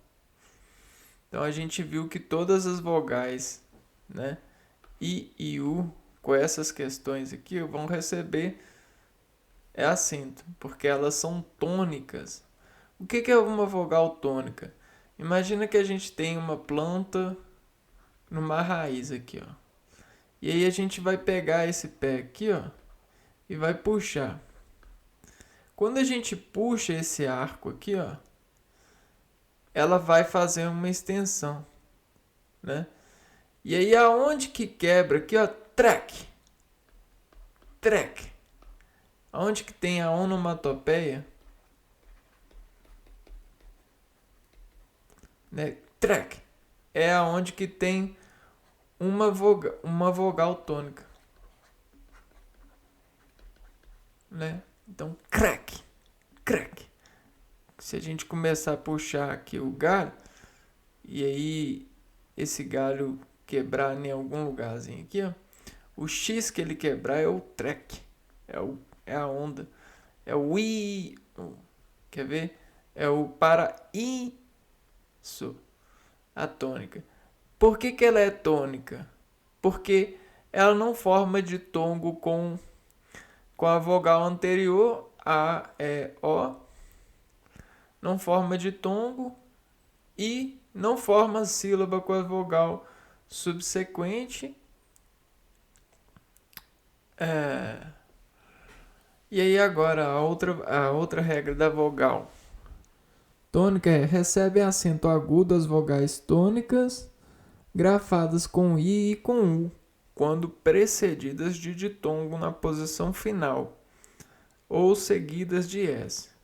[SPEAKER 1] Então a gente viu que todas as vogais, né, I e U, com essas questões aqui, vão receber acento, porque elas são tônicas. O que é uma vogal tônica? Imagina que a gente tem uma planta numa raiz aqui, ó. E aí a gente vai pegar esse pé aqui, ó, e vai puxar. Quando a gente puxa esse arco aqui, ó, ela vai fazer uma extensão, né? E aí aonde que quebra aqui, ó, trek. Aonde que tem a onomatopeia? né? Track é aonde que tem uma vogal tônica, né? Então, crack, crack. Se a gente começar a puxar aqui o galho, e aí esse galho quebrar em algum lugarzinho aqui, ó, o X que ele quebrar é o track, é a onda, é o I, quer ver? É o para isso, a tônica. Por que ela é tônica? Porque ela não forma ditongo com a vogal anterior, A, E, O, não forma ditongo e não forma sílaba com a vogal subsequente. E aí agora a outra regra da vogal tônica é: recebe acento agudo as vogais tônicas grafadas com I e com U, quando precedidas de ditongo na posição final, ou seguidas de S.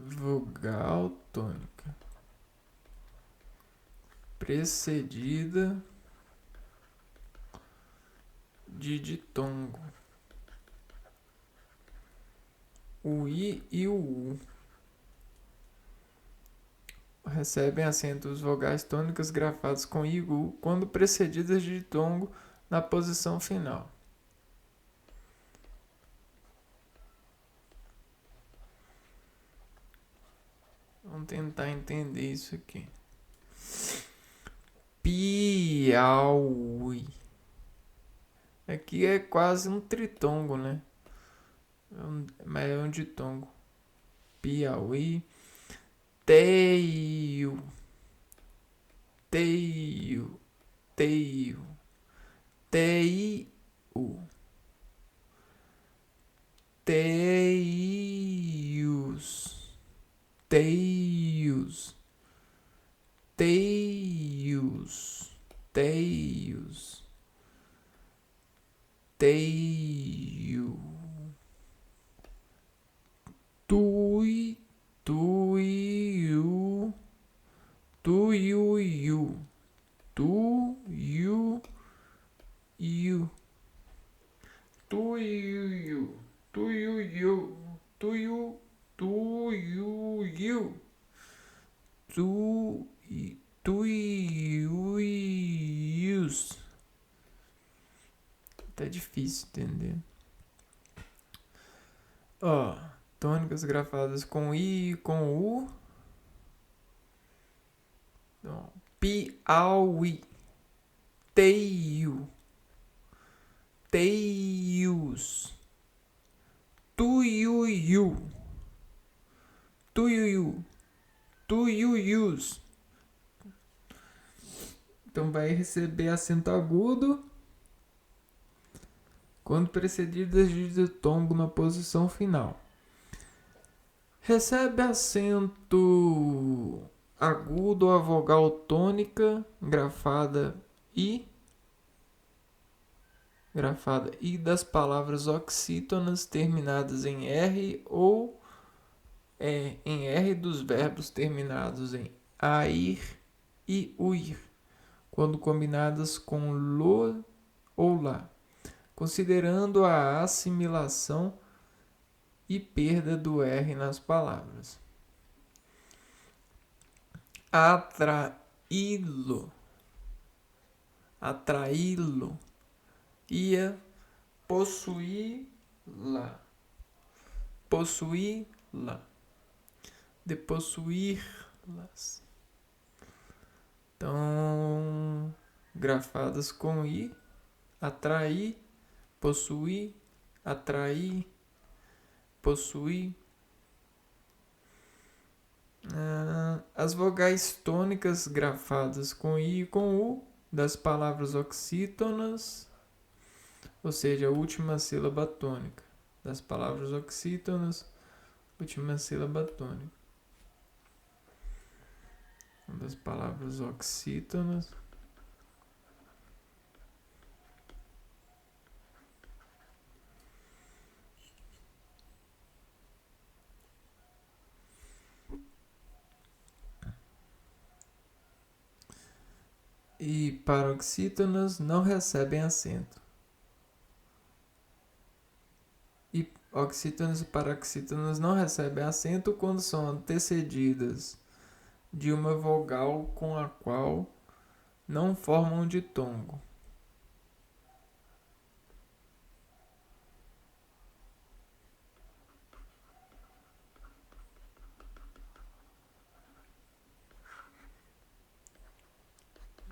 [SPEAKER 1] Vogal tônica precedida de ditongo, o I e o U recebem acentos vogais tônicas grafados com I e U quando precedidas de ditongo na posição final. Vamos tentar entender isso aqui. Piauí. Aqui é quase um tritongo, né? Mas é um ditongo. Piauí. Teio. Teio. Teio. Teiu. Teios. Teios. Teios. Teios. Teio. Tui. Tuiu. Tuiuiu. Tuiu. Iu. Tuiuiu. Tuiuiu. Tuiu. Tuiuiu. Tuiuius. Tá difícil entender. Ó, tônicas grafadas com I e com U. Então, Piauí. Teio. Teios. Tuiuiu. Tuiuiu. Tuiuius. Então vai receber acento agudo quando precedidas de ditongo na posição final. Recebe acento agudo a vogal tônica grafada I das palavras oxítonas terminadas em R ou em R dos verbos terminados em air e uir, quando combinadas com lo ou lá, considerando a assimilação e perda do R nas palavras. Atraí-lo. Atraí-lo. Ia possuí-la. Possuí-la. De possuir-las. Então, grafadas com I, atrair, possuir, atrair, possuir. As vogais tônicas grafadas com I e com U das palavras oxítonas, ou seja, a última sílaba tônica das palavras oxítonas, última sílaba tônica. Das palavras oxítonas. E paroxítonas não recebem acento. E oxítonas e paroxítonas não recebem acento quando são antecedidas de uma vogal com a qual não formam ditongo.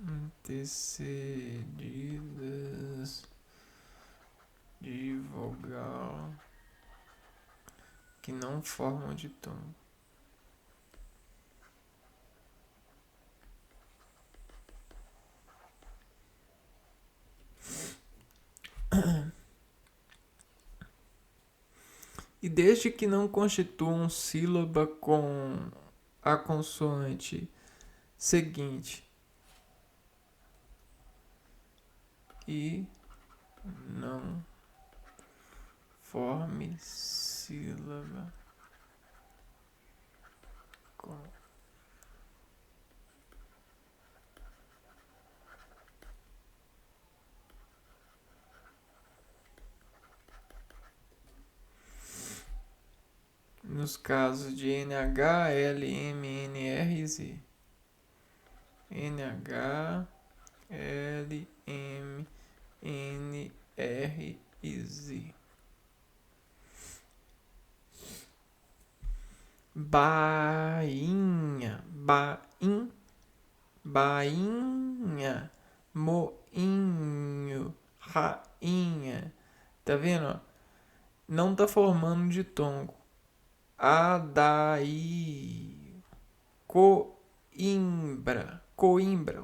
[SPEAKER 1] Antecedidas de vogal que não formam ditongo. E desde que não constituam sílaba com a consoante seguinte e não forme sílaba com nos casos de NH, L, M, N, R e Z. NH, L, M, N, R e Z. Bainha, bainha, moinho, rainha. Tá vendo? Não tá formando ditongo. Adaí, coimbra,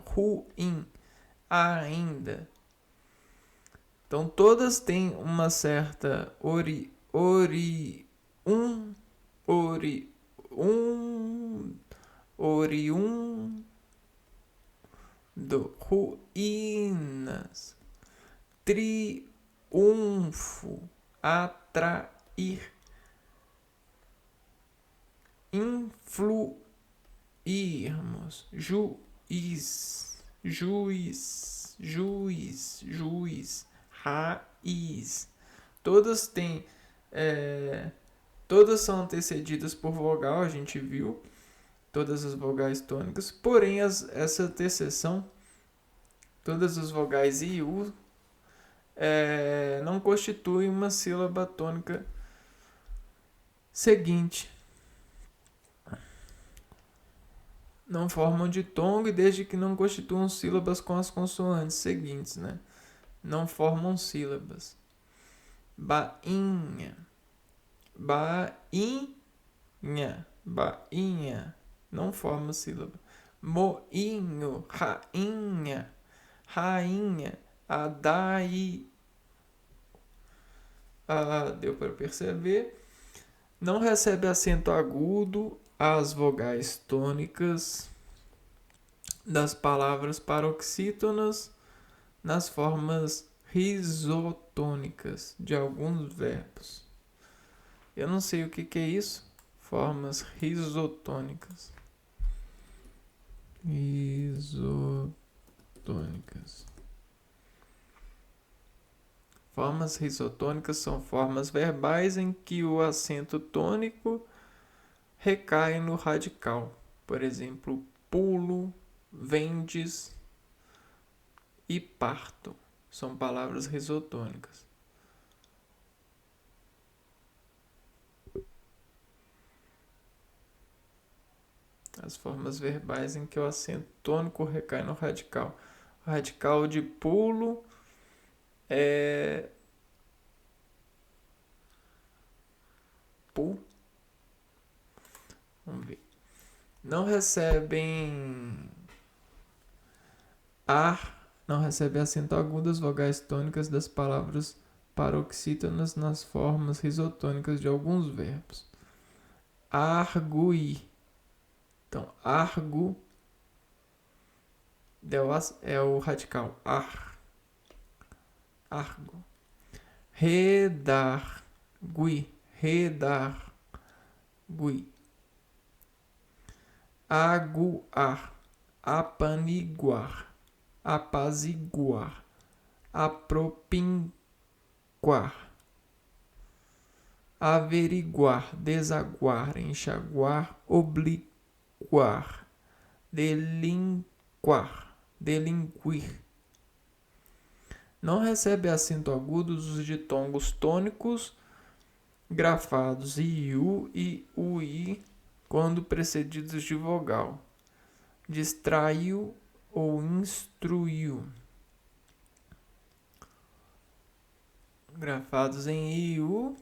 [SPEAKER 1] ruim, ainda. Então todas têm uma certa oriundo, ruínas, triunfo, atrair, influirmos, juiz, raiz. Todas têm, todas são antecedidas por vogal, a gente viu, todas as vogais tônicas, porém essa antecessão, todas as vogais I e U, não constituem uma sílaba tônica seguinte. Não formam ditongo e desde que não constituam sílabas com as consoantes seguintes, né? Não formam sílabas. Bainha, não forma sílaba. Moinho, rainha, adaí. Deu para perceber. Não recebe acento agudo as vogais tônicas das palavras paroxítonas nas formas risotônicas de alguns verbos. Eu não sei o que é isso. Formas risotônicas. Formas risotônicas são formas verbais em que o acento tônico recai no radical. Por exemplo, pulo, vendes e parto. São palavras risotônicas. As formas verbais em que o acento tônico recai no radical. O radical de pulo é pu. Vamos ver. Não recebem não recebe acento agudo as vogais tônicas das palavras paroxítonas nas formas risotônicas de alguns verbos. arguir. Então, argo é o radical. Argo. Redargui. Aguar. Apaniguar. Apaziguar. Apropinquar. Averiguar. Desaguar. Enxaguar. Obliguar. Delinquir. Não recebe acento agudo os ditongos tônicos grafados iu e ui quando precedidos de vogal. Distraiu ou instruiu. Grafados em iu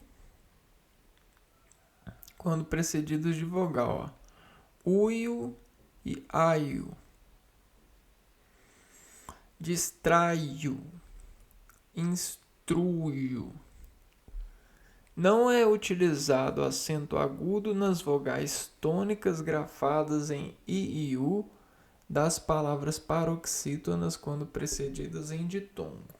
[SPEAKER 1] quando precedidos de vogal. Uio e aiu. Distraiu. Instruiu. Não é utilizado acento agudo nas vogais tônicas grafadas em i e u das palavras paroxítonas quando precedidas em ditongo.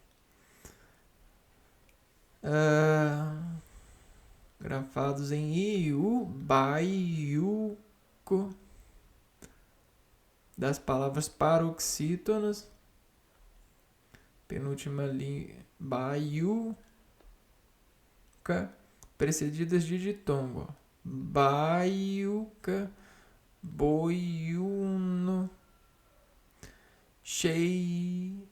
[SPEAKER 1] Grafados em i e u, baiuco, das palavras paroxítonas, penúltima linha, baiuca, precedidas de ditongo. Baiuca, boiuno, cheinho,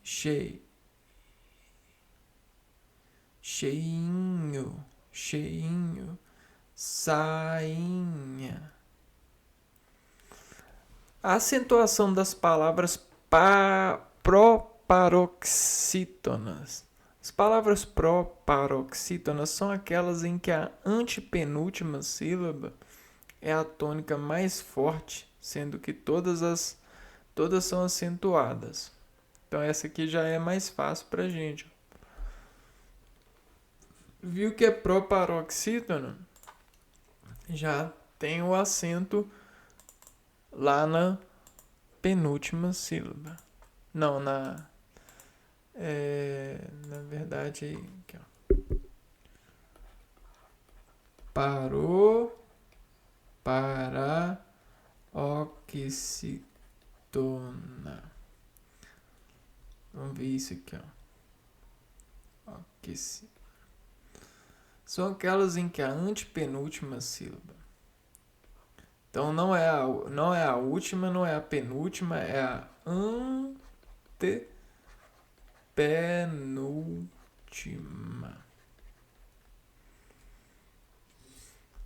[SPEAKER 1] sainha. A acentuação das palavras proparoxítonas. As palavras proparoxítonas são aquelas em que a antepenúltima sílaba é a tônica mais forte, sendo que todas são acentuadas. Então essa aqui já é mais fácil pra gente. Viu que é proparoxítono? Já tem o acento lá na penúltima sílaba. Não, na verdade, aqui, ó. Parou, para, oxítona. Vamos ver isso aqui, ó. São aquelas em que a antepenúltima sílaba. Então não é a última, não é a penúltima, é a antepenúltima.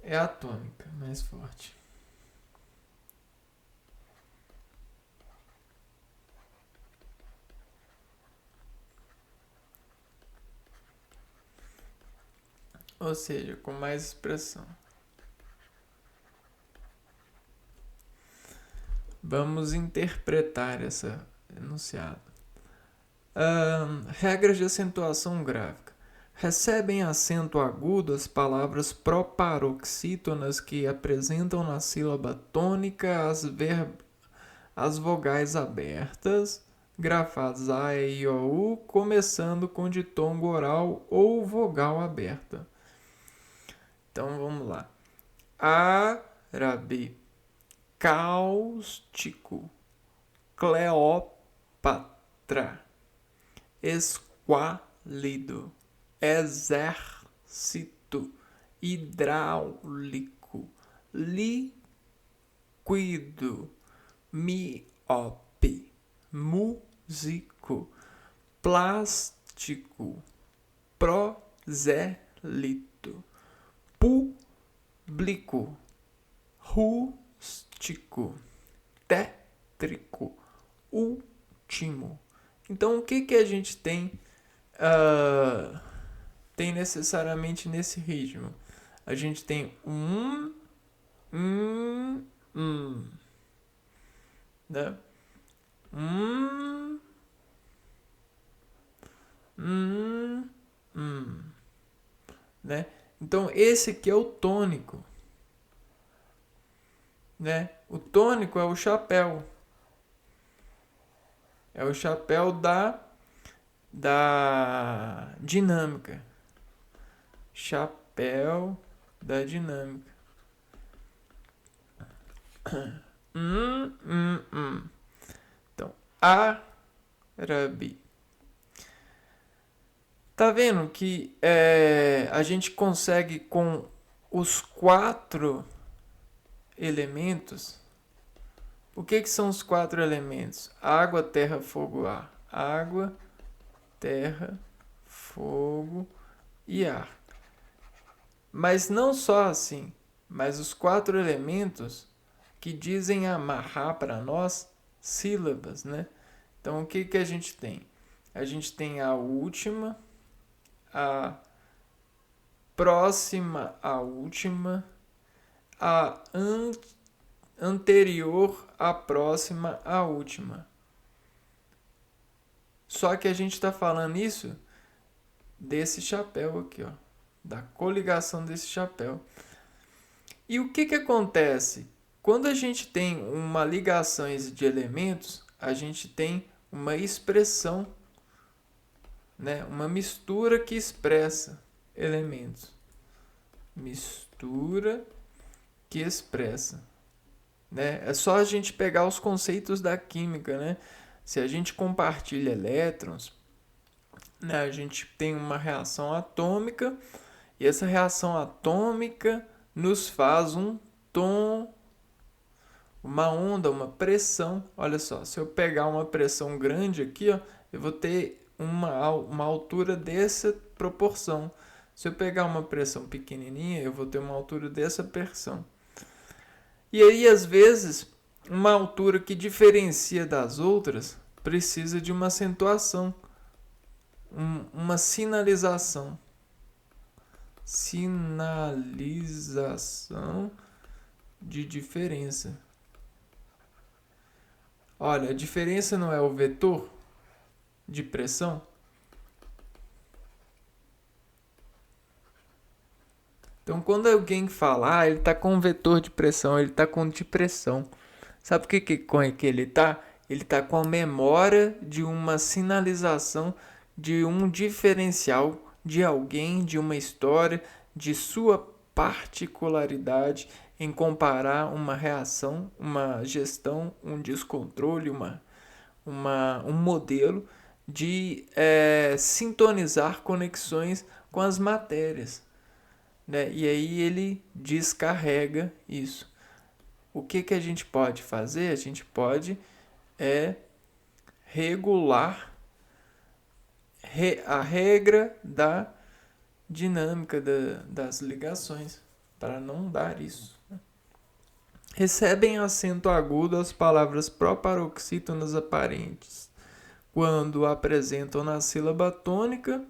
[SPEAKER 1] É a tônica mais forte. Ou seja, com mais expressão. Vamos interpretar essa enunciado. Regras de acentuação gráfica. Recebem acento agudo as palavras proparoxítonas que apresentam na sílaba tônica as vogais abertas, grafadas a, e, i, o, u, começando com ditongo oral ou vogal aberta. Então vamos lá. Árabe, cáustico, Cleópatra, esquálido, exército, hidráulico, líquido, miope, músico, plástico, prosélito, público, rústico, tétrico, último. Então, o que a gente tem tem necessariamente nesse ritmo? A gente tem né? Né? Então, esse aqui é o tônico. né? O tônico é o chapéu. É o chapéu da dinâmica. Chapéu da dinâmica. Então, árabe. Tá vendo que a gente consegue com os 4 elementos. O que são os 4 elementos? Água, terra, fogo, ar. Água, terra, fogo e ar. Mas não só assim, mas os 4 elementos que dizem amarrar para nós sílabas, né? Então o que a gente tem? A gente tem a última, a próxima à última, a anterior à próxima à última. Só que a gente está falando isso desse chapéu aqui, ó, da coligação desse chapéu. E o que acontece? Quando a gente tem uma ligação de elementos, a gente tem uma expressão, né? Uma mistura que expressa elementos. Mistura que expressa. Né? É só a gente pegar os conceitos da química. Né? Se a gente compartilha elétrons, né, a gente tem uma reação atômica, e essa reação atômica nos faz um tom, uma onda, uma pressão. Olha só, se eu pegar uma pressão grande aqui, ó, eu vou ter uma altura dessa proporção. Se eu pegar uma pressão pequenininha, eu vou ter uma altura dessa pressão. E aí, às vezes, uma altura que diferencia das outras precisa de uma acentuação, uma sinalização. Sinalização de diferença. Olha, a diferença não é o vetor de pressão? Então, quando alguém fala, ele está com um vetor de pressão, ele está com de pressão. Sabe o que ele está? Ele está com a memória de uma sinalização, de um diferencial de alguém, de uma história, de sua particularidade em comparar uma reação, uma gestão, um descontrole, um modelo de sintonizar conexões com as matérias. Né? E aí ele descarrega isso. O que a gente pode fazer? A gente pode regular a regra da dinâmica das ligações, para não dar isso. Recebem acento agudo as palavras proparoxítonas aparentes, quando apresentam na sílaba tônica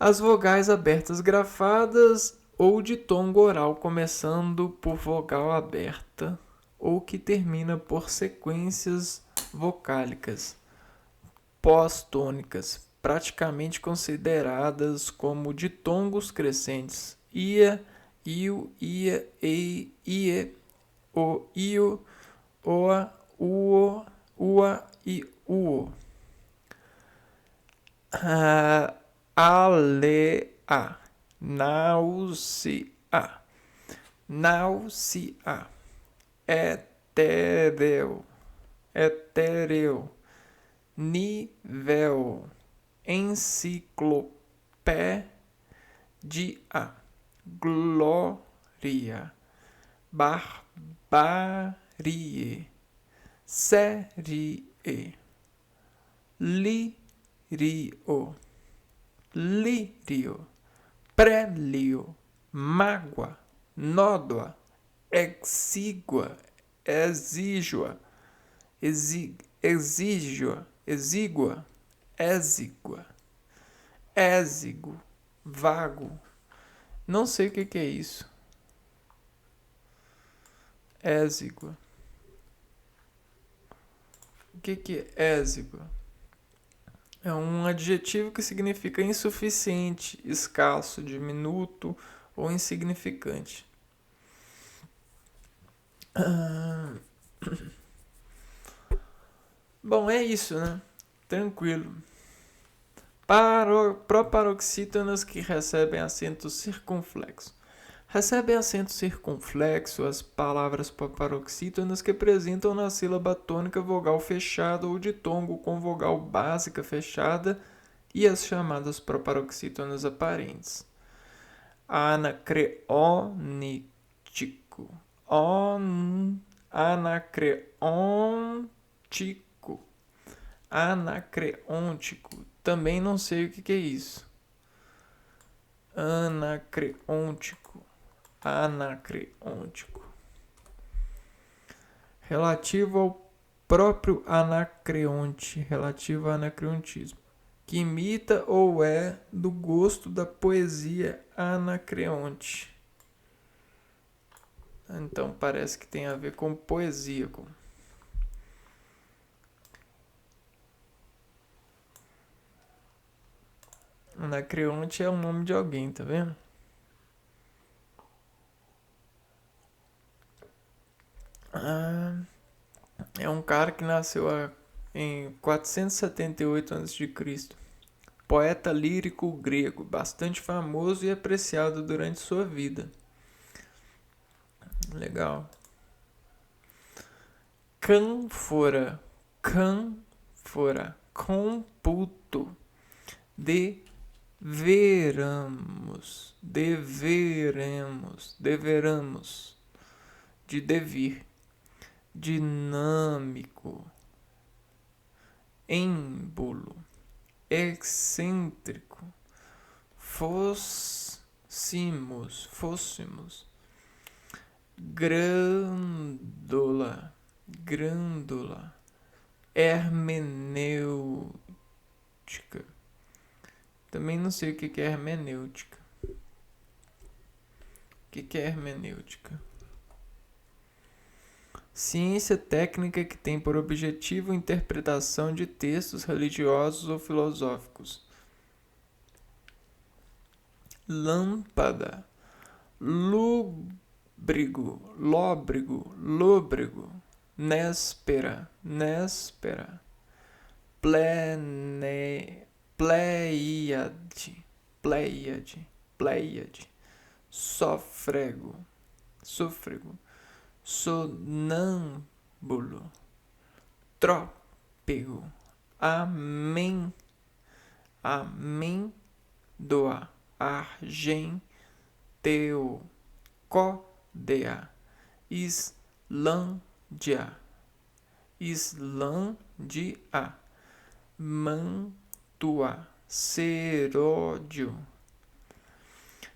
[SPEAKER 1] as vogais abertas grafadas ou de tom oral, começando por vogal aberta ou que termina por sequências vocálicas pós-tônicas, praticamente consideradas como ditongos crescentes. Ia, iu, ia, ei, ie, o, io, oa, uo, ua e uo. Alea, náusea, náusea, etéreo, etéreo, nível, enciclopédia, glória, barbarie, série, lírio, lírio, prélio, mágoa, nódoa, exígua, exígua, exígua, exígua, exígua, exíguo, vago. Não sei o que é isso. Exígua. O que é exígua? É um adjetivo que significa insuficiente, escasso, diminuto ou insignificante. Ah, bom, é isso, né? Tranquilo. Proparoxítonas que recebem acento circunflexo. Recebem acento circunflexo as palavras proparoxítonas que apresentam na sílaba tônica vogal fechada ou ditongo com vogal básica fechada e as chamadas proparoxítonas aparentes. Anacreôntico. Anacreôntico. Anacreôntico. Também não sei o que é isso. Anacreôntico. Anacreôntico. Relativo ao próprio anacreonte. Relativo ao anacreontismo. Que imita ou é do gosto da poesia Anacreonte. Então parece que tem a ver com poesia. Anacreonte é o nome de alguém, tá vendo? É um cara que nasceu em 478 a.C. Poeta lírico grego, bastante famoso e apreciado durante sua vida. Legal. Cânfora. Cânfora. Computo. Deveramos. Deveremos. Deveramos. De devir. Dinâmico. Êmbolo. Excêntrico. Fôssimos. Grândula. Grândula. Hermenêutica. Também não sei o que é hermenêutica. O que é hermenêutica? Ciência técnica que tem por objetivo a interpretação de textos religiosos ou filosóficos. Lâmpada. Lôbrego. Néspera. Pleiade. Sôfrego. Sonâmbulo. Trópego. Amêndoa. Argenteu. Códea. Islândia. Mantua. Seródio.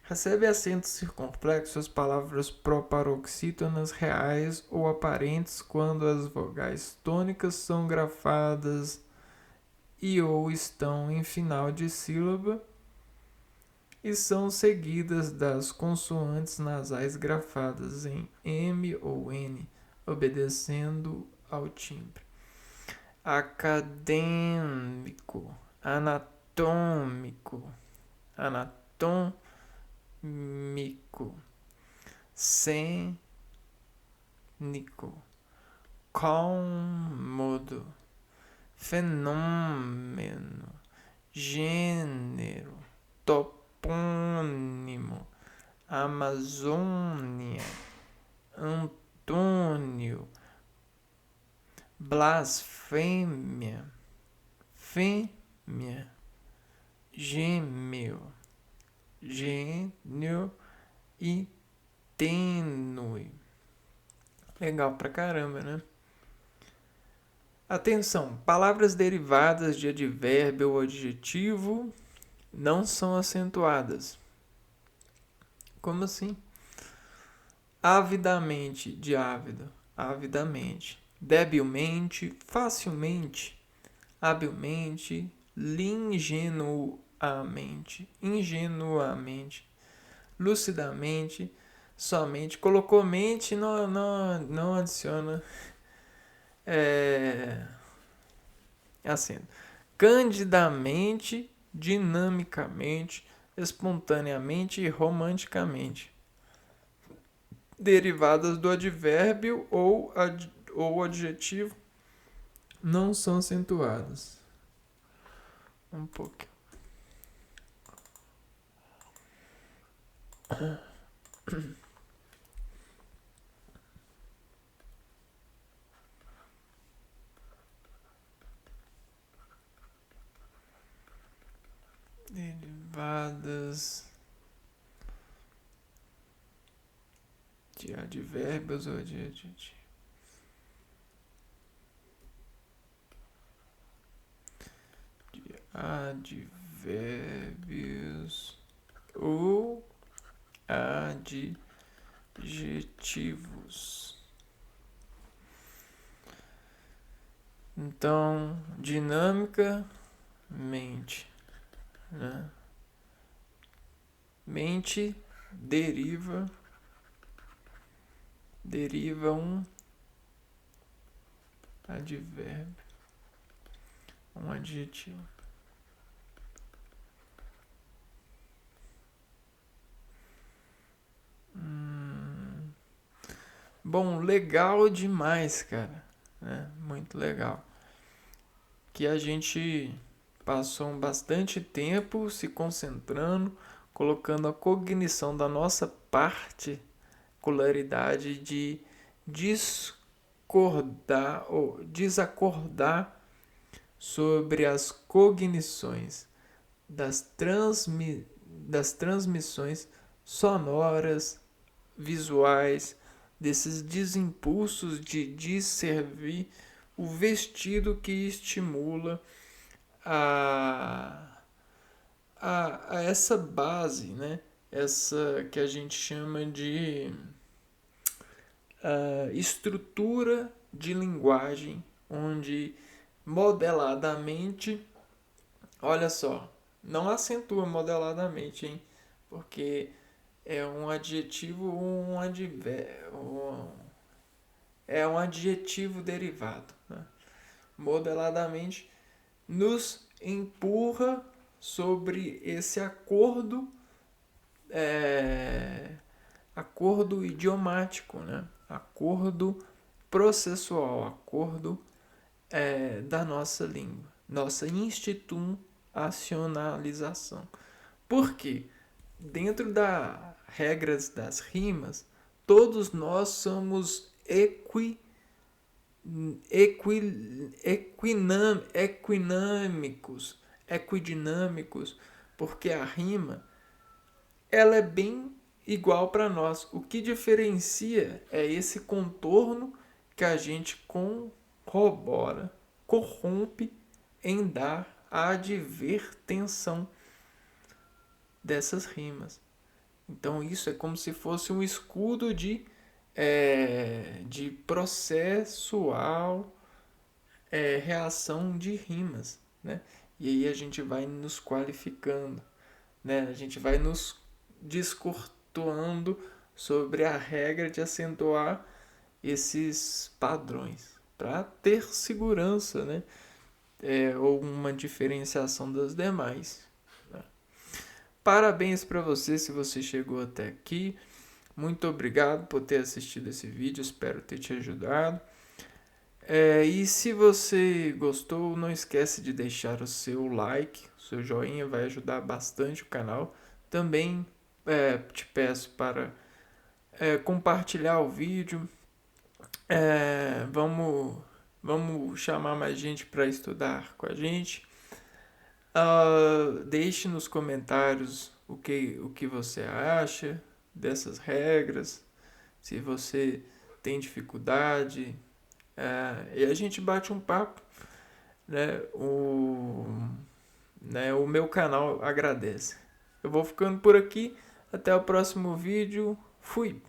[SPEAKER 1] Recebe acentos circunflexos as palavras proparoxítonas reais ou aparentes quando as vogais tônicas são grafadas e ou estão em final de sílaba e são seguidas das consoantes nasais grafadas em M ou N, obedecendo ao timbre. Acadêmico, anatômico, cênico, cômodo, fenômeno, gênero, topônimo, Amazônia, Antônio, blasfêmia, fêmea, gêmeo, gênio e tênue. Legal pra caramba, né? Atenção, palavras derivadas de advérbio ou adjetivo não são acentuadas. Como assim? Avidamente, de ávido, avidamente. Debilmente, facilmente. Habilmente, ingenuamente, lucidamente, somente. Colocou mente, não adiciona acento. Candidamente, dinamicamente, espontaneamente e romanticamente. derivadas do advérbio ou adjetivo não são acentuadas. Um pouquinho. Derivadas de advérbios ou de adjetivos. De advérbios ou adjetivos. Então, dinâmica, mente, né? Mente deriva um advérbio, um adjetivo. Bom, legal demais, cara, né? Muito legal. Que a gente passou bastante tempo se concentrando, colocando a cognição da nossa particularidade de discordar ou desacordar sobre as cognições das transmissões sonoras, visuais, desses desimpulsos de discernir o vestido que estimula a essa base, né? Essa que a gente chama de estrutura de linguagem, onde modeladamente, olha só, não acentua modeladamente, hein? Porque é um adjetivo ou um advérbio, é um adjetivo derivado, né? Modeladamente nos empurra sobre esse acordo idiomático, né? Acordo processual, acordo da nossa língua, nossa institucionalização. Por quê? Dentro das regras das rimas, todos nós somos equidinâmicos, porque a rima ela é bem igual para nós. O que diferencia é esse contorno que a gente corrompe em dar a advertensão dessas rimas. Então isso é como se fosse um escudo de processual reação de rimas, né? E aí a gente vai nos qualificando, né? A gente vai nos discortoando sobre a regra de acentuar esses padrões para ter segurança, né? Ou uma diferenciação das demais. Né? Parabéns para você se você chegou até aqui. Muito obrigado por ter assistido esse vídeo, espero ter te ajudado. E se você gostou, não esquece de deixar o seu like, o seu joinha vai ajudar bastante o canal. Também te peço para compartilhar o vídeo. Vamos chamar mais gente para estudar com a gente. Deixe nos comentários o que você acha dessas regras, se você tem dificuldade, e a gente bate um papo, né? O meu canal agradece. Eu vou ficando por aqui, até o próximo vídeo, fui!